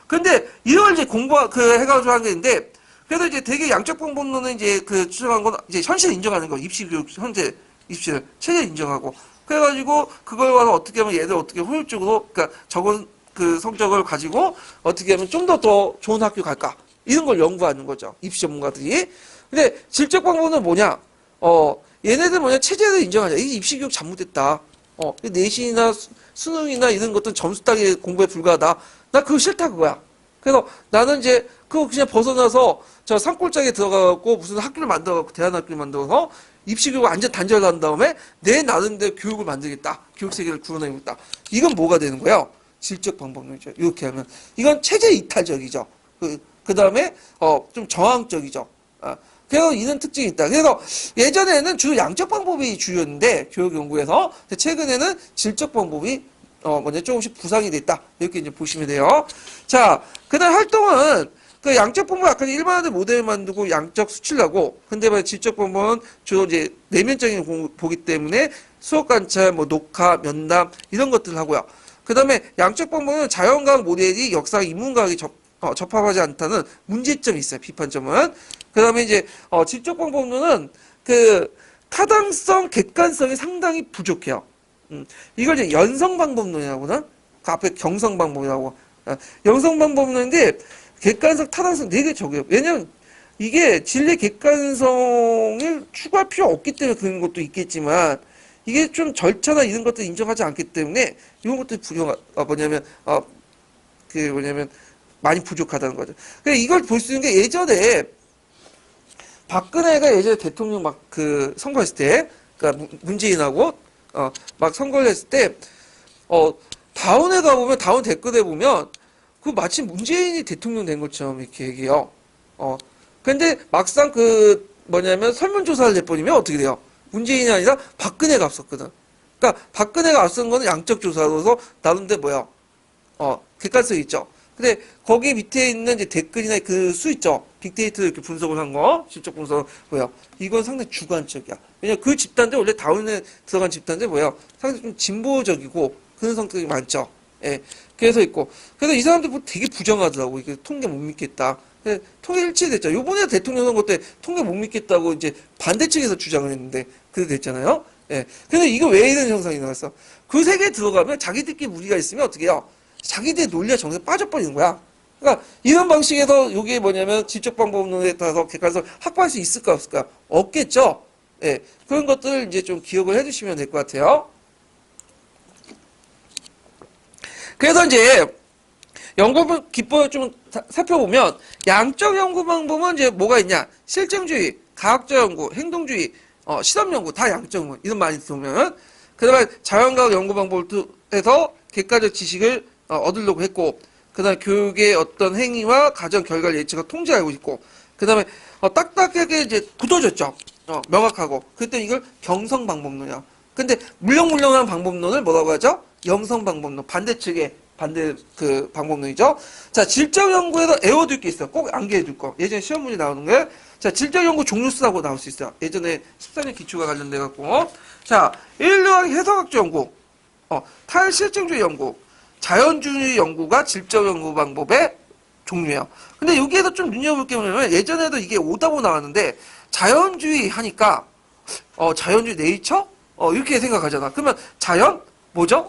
근데 이걸 이제 해가지고 하는 게 있는데, 그래서 이제 되게 양적 방법론은 이제 추정한 건 이제 현실을 인정하는 거. 입시교육, 현재 입시를 최저 인정하고. 그래가지고 그걸 와서 어떻게 하면 얘들 어떻게 효율적으로, 그러니까 적은 그 성적을 가지고 어떻게 하면 좀 더 좋은 학교 갈까? 이런 걸 연구하는 거죠. 입시 전문가들이. 근데 질적 방법은 뭐냐? 얘네들 뭐냐? 체제를 인정하자. 이게 입시 교육 잘못됐다. 내신이나 수능이나 이런 것들은 점수 따기 공부에 불과하다. 나 그거 싫다 그거야. 그래서 나는 이제 그거 그냥 벗어나서 저 산골짜기에 들어가갖고 무슨 학교를 만들어갖고 대안학교를 만들어서 입시 교육을 완전 단절한 다음에 내 나름대로 교육을 만들겠다. 교육 세계를 구현하겠다. 이건 뭐가 되는 거예요? 질적 방법론이죠. 이렇게 하면 이건 체제 이탈적이죠. 그 다음에 좀 저항적이죠. 그래서 이런 특징이 있다. 그래서 예전에는 주로 양적 방법이 주였는데 교육 연구에서 최근에는 질적 방법이 먼저 조금씩 부상이 됐다. 이렇게 이제 보시면 돼요. 자, 그다음 활동은 그 양적 방법 아까 일반화된 모델을 만들고 양적 수치를 하고 근데 질적 방법은 주로 이제 내면적인 보기 때문에 수업 관찰, 뭐 녹화, 면담 이런 것들을 하고요. 그다음에 양적 방법은 자연과학 모델이 역사 인문과학이 접합하지 않다는 문제점이 있어요. 비판점은. 그 다음에 이제, 질적 방법론은 타당성, 객관성이 상당히 부족해요. 이걸 이제 연성 방법론이라고 하나? 그 앞에 경성 방법이라고. 연성 방법론인데, 객관성, 타당성 되게 적어요. 왜냐면, 이게 진리 객관성을 추구할 필요 없기 때문에 그런 것도 있겠지만, 이게 좀 절차나 이런 것들 인정하지 않기 때문에, 이런 것들이 뭐냐면, 많이 부족하다는 거죠. 그래서 이걸 볼 수 있는 게 예전에 박근혜가 예전에 대통령 막 그 선거했을 때, 그러니까 문재인하고 막 선거를 했을 때, 다운에 가보면, 다운 댓글에 보면, 그 마치 문재인이 대통령 된 것처럼 이렇게 얘기해요. 근데 막상 뭐냐면 설문조사를 해버리면 어떻게 돼요? 문재인이 아니라 박근혜가 앞섰거든. 그러니까 박근혜가 앞선 거는 양적 조사로서 나눈데 뭐야? 객관성이 있죠. 근데 거기 밑에 있는 이제 댓글이나 그 수 있죠. 빅데이터를 이렇게 분석을 한 거, 실적 분석 뭐야? 이건 상당히 주관적이야. 왜냐 그 집단들 원래 다운에 들어간 집단들 뭐야? 상당히 좀 진보적이고 그런 성격이 많죠. 예. 그래서 있고. 그래서 이 사람들 뭐 되게 부정하더라고. 이게 통계 못 믿겠다. 통계 일치됐죠. 요번에 대통령 선거 때 통계 못 믿겠다고 이제 반대측에서 주장을 했는데 그래 됐잖아요. 예. 근데 이거 왜 이런 현상이 나왔어? 그 세계에 들어가면 자기들끼리 무리가 있으면 어떻게 해요? 자기들의 논리와 정서에 빠져버리는 거야. 그러니까 이런 방식에서 이게 뭐냐면 지적 방법론에 따라서 객관성 확보할 수 있을까 없을까? 없겠죠. 예. 그런 것들 이제 좀 기억을 해두시면 될 것 같아요. 그래서 이제 연구 기법을 좀 살펴보면 양적 연구 방법은 이제 뭐가 있냐? 실증주의, 과학적 연구, 행동주의, 실험 연구 다 양적 연구 이런 많이 들으면 그다음에 자연과학 연구 방법을 통해서 객관적 지식을 얻으려고 했고 그다음에 교육의 어떤 행위와 가정 결과를 예측하고 통제하고 있고 그다음에 딱딱하게 이제 굳어졌죠. 명확하고 그때 이걸 경성 방법론이야. 근데 물렁물렁한 방법론을 뭐라고 하죠? 영성 방법론 반대측의 반대 그 방법론이죠. 자, 질적 연구에서 애워둘 게 있어요. 꼭 암기해둘 거. 예전에 시험 문제 나오는 게 자, 질적 연구 종류수라고 나올 수 있어요. 예전에 14년 기초가 관련돼 갖고 자, 인류학 해석학적 연구, 탈실증주의 연구, 자연주의 연구가 질적 연구 방법의 종류예요. 근데 여기에서 좀 눈여볼 게 뭐냐면 예전에도 이게 오답으로 나왔는데 자연주의 하니까 자연주의 네이처 이렇게 생각하잖아. 그러면 자연 뭐죠?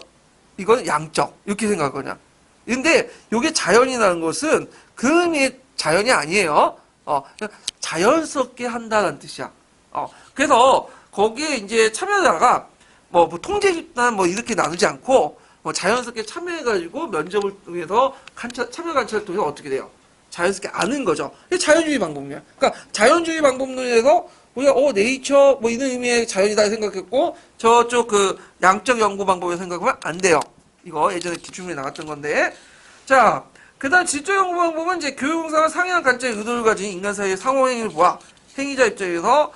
이건 양적 이렇게 생각하거든요. 근데 이게 자연이라는 것은 그 의미의 자연이 아니에요. 그냥 자연스럽게 한다는 뜻이야. 그래서 거기에 이제 참여자가 뭐 통제 집단 뭐 이렇게 나누지 않고 자연스럽게 참여해가지고 면접을 통해서 참여 관찰을 통해서 어떻게 돼요? 자연스럽게 아는 거죠. 이게 자연주의 방법이야. 그러니까 자연주의 방법론에서 우리가 네이처 뭐 이런 의미의 자연이다 생각했고 저쪽 그 양적 연구 방법에 생각하면 안 돼요. 이거 예전에 기출문에 나왔던 건데 자 그다음 질적 연구 방법은 이제 교육공상과 상이한 관점의 의도를 가진 인간 사이의 상호행위를 보아 행위자 입장에서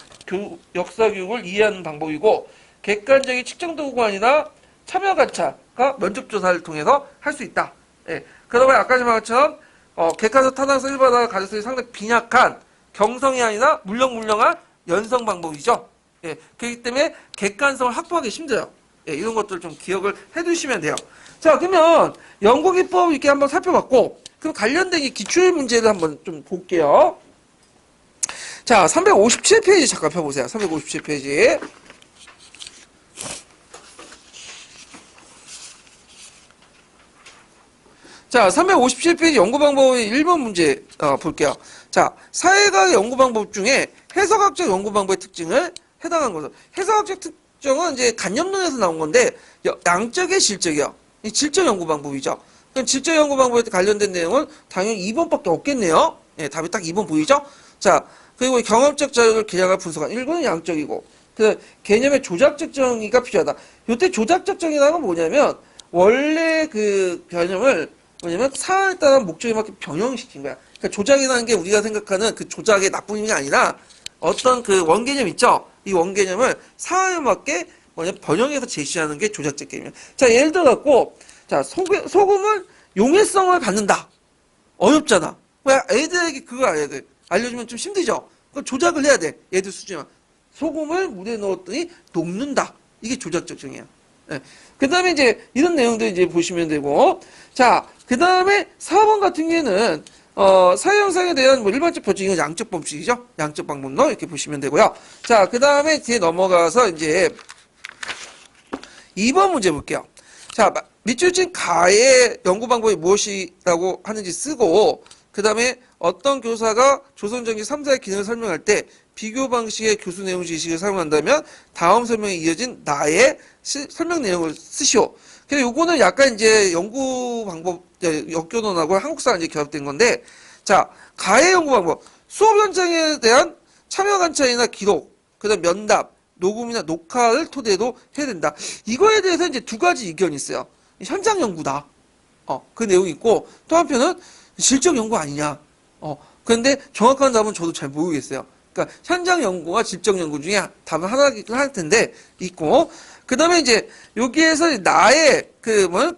역사 교육을 이해하는 방법이고 객관적인 측정 도구가 참여 관찰과 면접 조사를 통해서 할 수 있다. 예. 그러면 아까 말한 것처럼 객관적 타당성 일반화가 가능성이 상당히 빈약한 경성이 아니라 물렁물렁한 연성 방법이죠. 예. 그렇기 때문에 객관성을 확보하기 힘들어요. 예. 이런 것들 좀 기억을 해두시면 돼요. 자, 그러면 연구기법 이렇게 한번 살펴봤고, 그럼 관련된 이 기출 문제를 한번 좀 볼게요. 자, 357페이지 잠깐 펴보세요. 357페이지. 자, 357페이지 연구방법의 1번 문제 볼게요. 자, 사회과학 연구방법 중에 해석학적 연구방법의 특징을 해당한 거죠. 해석학적 특징은 이제 간접론에서 나온 건데 양적의 질적이요. 이 질적 연구방법이죠. 그럼 질적 연구방법에 관련된 내용은 당연히 2번밖에 없겠네요. 예, 답이 딱 2번 보이죠? 자, 그리고 경험적 자료를 개량할 분석한 1번은 양적이고 그 개념의 조작적 정의가 필요하다. 이때 조작적 정의라는 건 뭐냐면 원래 그 개념을 사안에 따른 목적에 맞게 변형시킨 거야. 그러니까 조작이라는 게 우리가 생각하는 그 조작의 나쁜 의미가 아니라 어떤 그 원개념 있죠? 이 원개념을 사안에 맞게 번역해서 제시하는 게 조작적 개념이야. 자, 예를 들어 갖고, 자, 소금은 용해성을 갖는다. 어렵잖아. 왜 애들에게 그거 알려주면 좀 힘들죠? 그걸 조작을 해야 돼. 애들 수준은. 소금을 물에 넣었더니 녹는다. 이게 조작적 정의야. 네. 그 다음에 이제 이런 내용들 이제 보시면 되고, 자, 그 다음에 4번 같은 경우에는, 사회 현상에 대한 뭐 일반적 법칙, 이건 양적 법칙이죠? 양적 방법론 이렇게 보시면 되고요. 자, 그 다음에 뒤에 넘어가서 이제 2번 문제 볼게요. 자, 밑줄 친 가의 연구 방법이 무엇이라고 하는지 쓰고, 그 다음에 어떤 교사가 조선전기 3사의 기능을 설명할 때 비교 방식의 교수 내용 지식을 사용한다면 다음 설명에 이어진 나의 설명 내용을 쓰시오. 그래서 요거는 약간 이제 연구 방법, 역교론하고 한국사가 이제 결합된 건데, 자, 가해 연구 방법. 수업 현장에 대한 참여 관찰이나 기록, 그다음 면담, 녹음이나 녹화를 토대로 해야 된다. 이거에 대해서 이제 두 가지 의견이 있어요. 현장 연구다. 그 내용이 있고, 또 한편은 질적 연구 아니냐. 그런데 정확한 답은 저도 잘 모르겠어요. 그러니까 현장 연구와 질적 연구 중에 답은 하나긴 할 텐데, 있고, 그 다음에 이제 여기에서 나의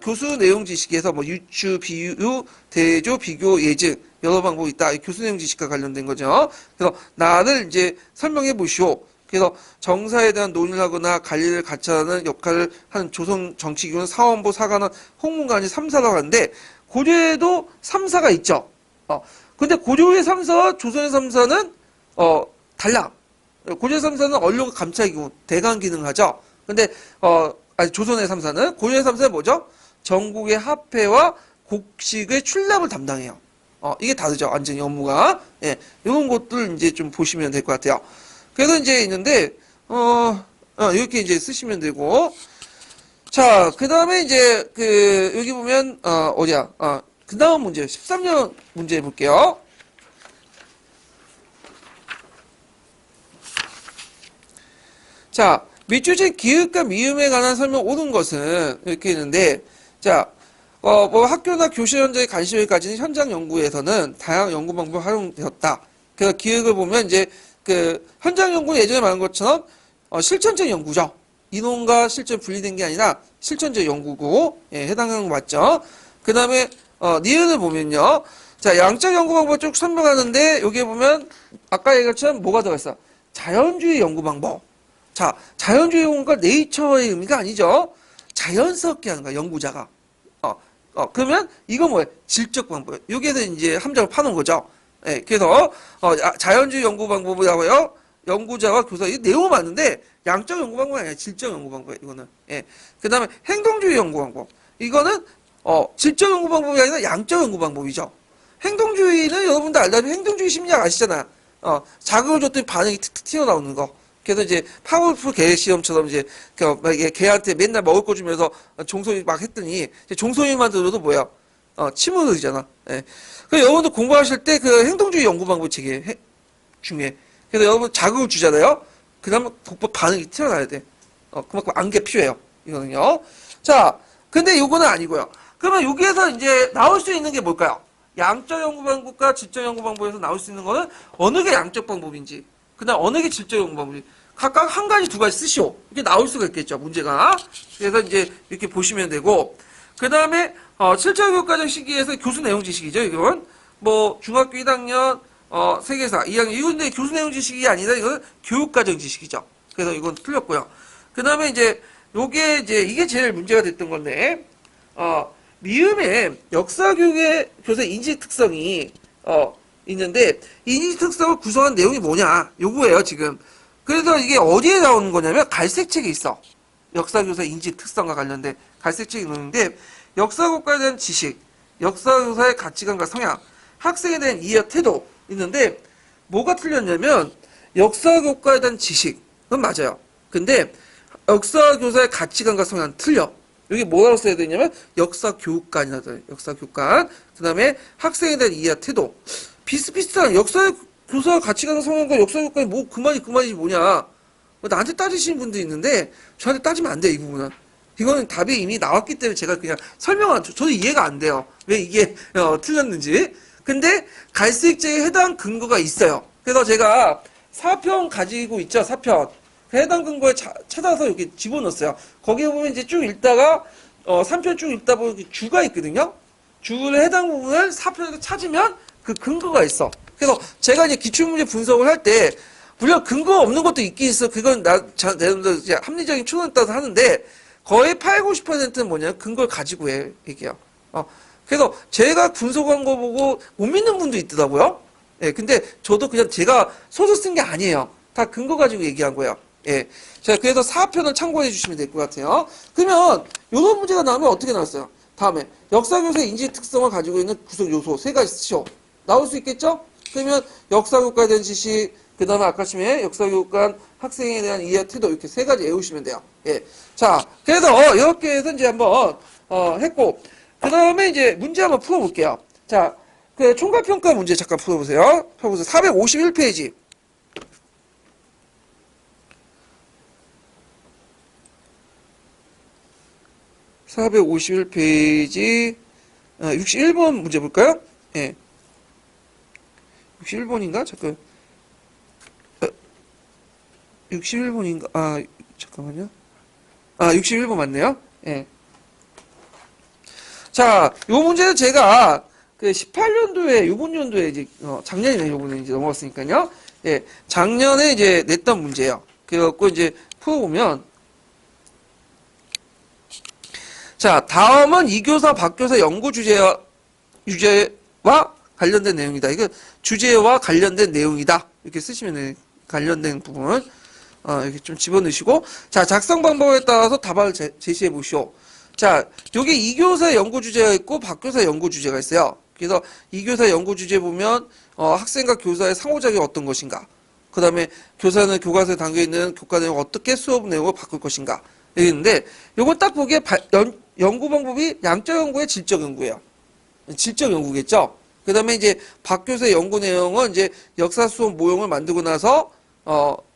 교수 내용 지식에서 뭐 유추, 비유, 대조, 비교, 예증 여러 방법이 있다. 교수 내용 지식과 관련된 거죠. 그래서 나를 이제 설명해 보시오. 그래서 정사에 대한 논의를 하거나 관리를 같이 하는 역할을 하는 조선 정치기구는 사원부, 사관원, 홍문관이 3사라고 하는데 고려에도 3사가 있죠. 근데 고려의 3사와 조선의 3사는 달라. 고려의 3사는 언론 감찰기구, 대강 기능을 하죠. 근데 조선의 3사는 고려의 3사는 뭐죠? 전국의 화폐와 곡식의 출납을 담당해요. 이게 다르죠. 완전히 업무가. 예. 이런 것들 이제 좀 보시면 될 것 같아요. 그래서 이제 있는데 이렇게 이제 쓰시면 되고. 자, 그다음에 이제 여기 보면 어디야? 그다음 문제 13년 문제 볼게요. 자, 밑줄진 기읍과 미음에 관한 설명 옳은 것은 이렇게 있는데, 자, 뭐 학교나 교실 현장에 관심을 가진 현장 연구에서는 다양한 연구 방법이 활용되었다. 그래서 기획을 보면 이제 현장 연구는 예전에 말한 것처럼 실천적 연구죠. 이론과 실전 분리된 게 아니라 실천적 연구고, 예, 해당하는 거 맞죠? 그 다음에 니은을 보면요. 자, 양적 연구 방법 쭉 설명하는데 여기에 보면 아까 얘기한 것처럼 뭐가 들어있어? 자연주의 연구 방법. 자, 자연주의 연구가 네이처의 의미가 아니죠. 자연스럽게 하는 거야, 연구자가. 그러면 이거 뭐예요? 질적 방법. 여기에서 이제 함정을 파는 거죠. 예, 그래서 자연주의 연구 방법이라고요. 연구자와 교사, 이 내용은 맞는데 양적 연구 방법이 아니라 질적 연구 방법이에요, 이거는. 예. 그 다음에 행동주의 연구 방법. 이거는 질적 연구 방법이 아니라 양적 연구 방법이죠. 행동주의는 여러분들 알다시피 행동주의 심리학 아시잖아요. 자극을 줬더니 반응이 툭툭 튀어나오는 거. 그래서 이제 파워풀 개 시험처럼 이제 개한테 맨날 먹을 거 주면서 종소리 막 했더니 종소리만 들어도 뭐야? 침을 흘리잖아. 예. 그래서 여러분들 공부하실 때 행동주의 연구 방법 되게 중요해. 그래서 여러분 자극을 주잖아요. 그다음에 독보 반응이 튀어나와야 돼. 그만큼 안개 필요해요. 이거는요. 자, 근데 요거는 아니고요. 그러면 여기에서 이제 나올 수 있는 게 뭘까요? 양적 연구 방법과 질적 연구 방법에서 나올 수 있는 거는 어느 게 양적 방법인지, 그다음 어느 게 질적 연구 방법인지 각각 한 가지 두 가지 쓰시오. 이게 나올 수가 있겠죠, 문제가. 그래서 이제 이렇게 보시면 되고, 그 다음에 실전 교육과정 시기에서 교수 내용 지식이죠. 이건 뭐 중학교 1학년 세계사 2학년 이건 근데 교수 내용 지식이 아니라 이건 교육과정 지식이죠. 그래서 이건 틀렸고요. 그 다음에 이제 요게 이게 제일 문제가 됐던 건데 미음의 역사교육의 교사 인지 특성이 있는데 인지 특성을 구성한 내용이 뭐냐 요거예요 지금. 그래서 이게 어디에 나오는 거냐면 갈색책에 있어. 역사교사 인지 특성과 관련된 갈색책이 있는데 역사교과에 대한 지식, 역사교사의 가치관과 성향, 학생에 대한 이해 태도 있는데 뭐가 틀렸냐면 역사교과에 대한 지식은 맞아요. 근데 역사교사의 가치관과 성향은 틀려. 여기 뭐라고 써야 되냐면 역사교육관이라고 써요. 역사교육관. 그 다음에 학생에 대한 이해 태도. 비슷비슷한 역사교사 가치관과 성향과 역사교육관이 뭐 그 말이 뭐냐. 나한테 따지시는 분도 있는데 저한테 따지면 안 돼, 이 부분은. 이거는 답이 이미 나왔기 때문에 제가 그냥 저도 이해가 안 돼요. 왜 이게 틀렸는지. 근데 갈색제에 해당 근거가 있어요. 그래서 제가 4편 가지고 있죠, 4편. 그 해당 근거에 찾아서 이렇게 집어넣었어요. 거기에 보면 이제 쭉 읽다가 3편 쭉 읽다 보면 주가 있거든요. 주의 해당 부분을 4편에서 찾으면 그 근거가 있어. 그래서 제가 이제 기출문제 분석을 할 때 물론 근거 없는 것도 있긴 있어. 그건 내가 합리적인 추론에 따라서 하는데 거의 80~90%는 뭐냐면 근거를 가지고 해 얘기해요. 그래서 제가 분석한 거 보고 못 믿는 분도 있더라고요. 예, 근데 저도 그냥 제가 소설 쓴 게 아니에요. 다 근거 가지고 얘기한 거예요. 예. 자, 그래서 4편을 참고해 주시면 될 것 같아요. 그러면 이런 문제가 나오면 어떻게 나왔어요? 다음에 역사교사의 인지 특성을 가지고 있는 구성 요소 3가지 쓰시오. 나올 수 있겠죠? 그러면 역사교과에 대한 지식, 그 다음에 아까 심에 역사교육관 학생에 대한 이해 태도 이렇게 세 가지 외우시면 돼요. 예. 자, 그래서 이렇게 해서 이제 한번, 했고, 그 다음에 이제 문제 한번 풀어볼게요. 자, 그 총괄평가 문제 잠깐 풀어보세요. 펴보세요. 451페이지. 451페이지, 61번 문제 볼까요? 예. 61번인가? 잠깐. 61번인가? 잠깐만요. 61번 맞네요. 예. 자, 요 문제는 제가 그 18년도에, 요번 연도에 이제, 작년이네, 요번에 이제 넘어갔으니까요. 예. 작년에 이제 냈던 문제예요. 그래갖고 이제 풀어보면, 자, 다음은 이교사, 박교사 연구 주제와 관련된 내용이다. 이거 주제와 관련된 내용이다. 이렇게 쓰시면 돼요. 관련된 부분. 이렇게 좀 집어넣으시고. 자, 작성 방법에 따라서 답안을 제시해 보시오. 자, 여기 이교사 연구 주제가 있고, 박교사 연구 주제가 있어요. 그래서 이교사 연구 주제 보면, 학생과 교사의 상호작용이 어떤 것인가. 그 다음에 교사는 교과서에 담겨있는 교과 내용을 어떻게 수업 내용을 바꿀 것인가. 있는데, 요거 딱 보기에 연구 방법이 양적 연구의 질적 연구예요. 질적 연구겠죠? 그 다음에 이제 박교사의 연구 내용은 이제 역사 수업 모형을 만들고 나서,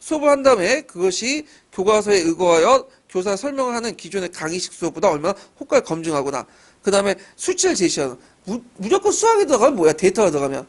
수업을 한 다음에 그것이 교과서에 의거하여 교사 설명을 하는 기존의 강의식 수업보다 얼마나 효과를 검증하거나, 그 다음에 수치를 제시하는, 무조건 수학이 들어가면 뭐야? 데이터가 들어가면.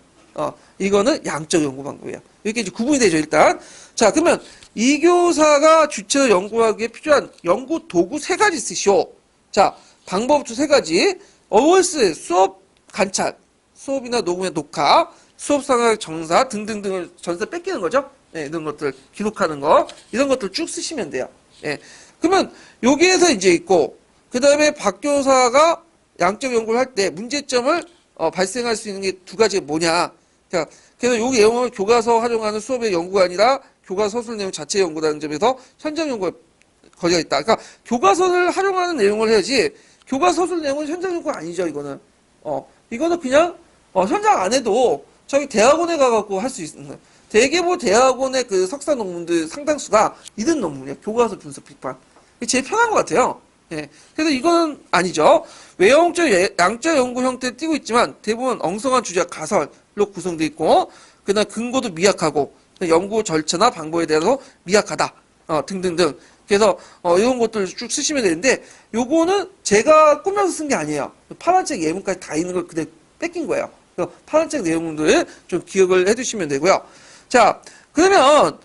이거는 양적 연구 방법이에요. 이렇게 이제 구분이 되죠, 일단. 자, 그러면 이 교사가 주체로 연구하기에 필요한 연구 도구 세 가지 쓰시오. 자, 방법도 세 가지. 어워스, 수업 관찰, 수업이나 녹음의 녹화, 수업 상황 정사 등등등을 전사 뺏기는 거죠. 네, 이런 것들 기록하는 거, 이런 것들 쭉 쓰시면 돼요. 예. 그러면 여기에서 이제 있고, 그 다음에 박 교사가 양적 연구를 할 때 문제점을 발생할 수 있는 게 두 가지가 뭐냐. 자, 그래서 여기 내용을 교과서 활용하는 수업의 연구가 아니라 교과서 서술 내용 자체 연구라는 점에서 현장 연구에 거리가 있다. 그러니까 교과서를 활용하는 내용을 해야지 교과서 서술 내용은 현장 연구가 아니죠. 이거는 이거는 그냥 현장 안 해도 저기 대학원에 가갖고 할 수 있는 거예요. 대개보 대학원의 그 석사 논문들 상당수가 이런 논문이에요. 교과서 분석 비판. 이게 제일 편한 것 같아요. 예. 그래서 이거는 아니죠. 외형적 양적 연구 형태를 띠고 있지만 대부분 엉성한 주제와 가설로 구성되어 있고, 그다음 근거도 미약하고 연구 절차나 방법에 대해서 미약하다. 등등등. 그래서 이런 것들 쭉 쓰시면 되는데, 요거는 제가 꾸며서 쓴 게 아니에요. 파란색 예문까지 다 있는 걸 그대로 뺏긴 거예요. 그래서 파란색 내용들을 좀 기억을 해두시면 되고요. 자, 그러면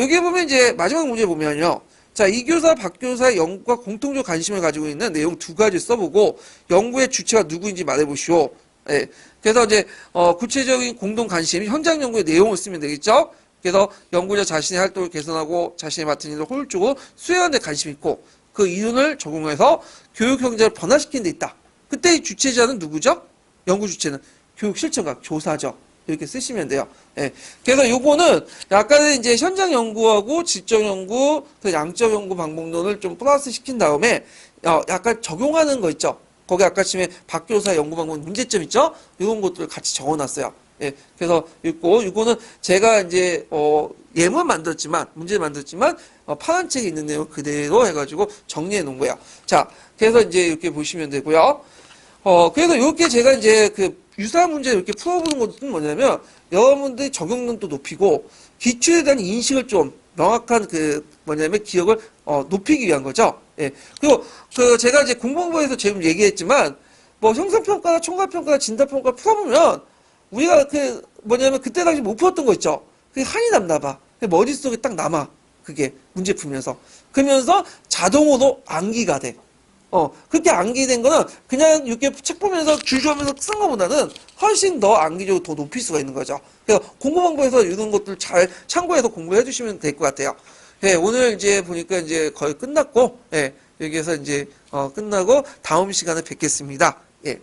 여기 보면 이제 마지막 문제 보면요. 자, 이 교사, 박 교사의 연구와 공통적 관심을 가지고 있는 내용 두 가지 써보고 연구의 주체가 누구인지 말해보시오. 예. 그래서 이제 구체적인 공동 관심, 현장 연구의 내용을 쓰면 되겠죠. 그래서 연구자 자신의 활동을 개선하고 자신이 맡은 일을 효율적으로 수행하는 데 관심이 있고, 그 이윤을 적용해서 교육 형제를 변화시키는 데 있다. 그때 이 주체자는 누구죠? 연구 주체는 교육 실천가, 교사죠. 이렇게 쓰시면 돼요. 예. 그래서 요거는 약간은 이제 현장 연구하고 질적 연구, 그 양적 연구 방법론을 좀 플러스 시킨 다음에 약간 적용하는 거 있죠. 거기 아까 치면 박 교사 연구 방법 문제점 있죠? 이런 것들을 같이 적어놨어요. 예. 그래서 있고, 이거는 제가 이제 예문 만들었지만, 문제 만들었지만 파란 책에 있는 내용 그대로 해가지고 정리해 놓은 거예요. 자, 그래서 이제 이렇게 보시면 되고요. 그래서 이렇게 제가 이제 그 유사 문제 이렇게 풀어보는 것은 뭐냐면, 여러분들이 적용력도 높이고, 기출에 대한 인식을 좀 명확한 그 뭐냐면 기억을 높이기 위한 거죠. 예. 그리고 그 제가 이제 공부본에서 지금 얘기했지만, 뭐 형성평가나 총괄평가나 진단평가 풀어보면, 우리가 그 뭐냐면 그때 당시 못 풀었던 거 있죠. 그게 한이 남나 봐. 머릿속에 딱 남아. 그게 문제 풀면서. 그러면서 자동으로 암기가 돼. 그렇게 암기된 거는 그냥 이렇게 책 보면서 주저하면서 쓴 것보다는 훨씬 더 암기력을 더 높일 수가 있는 거죠. 그래서 공부방법에서 이런 것들 잘 참고해서 공부해 주시면 될 것 같아요. 예, 오늘 이제 보니까 이제 거의 끝났고, 예, 여기에서 이제 끝나고 다음 시간에 뵙겠습니다. 예.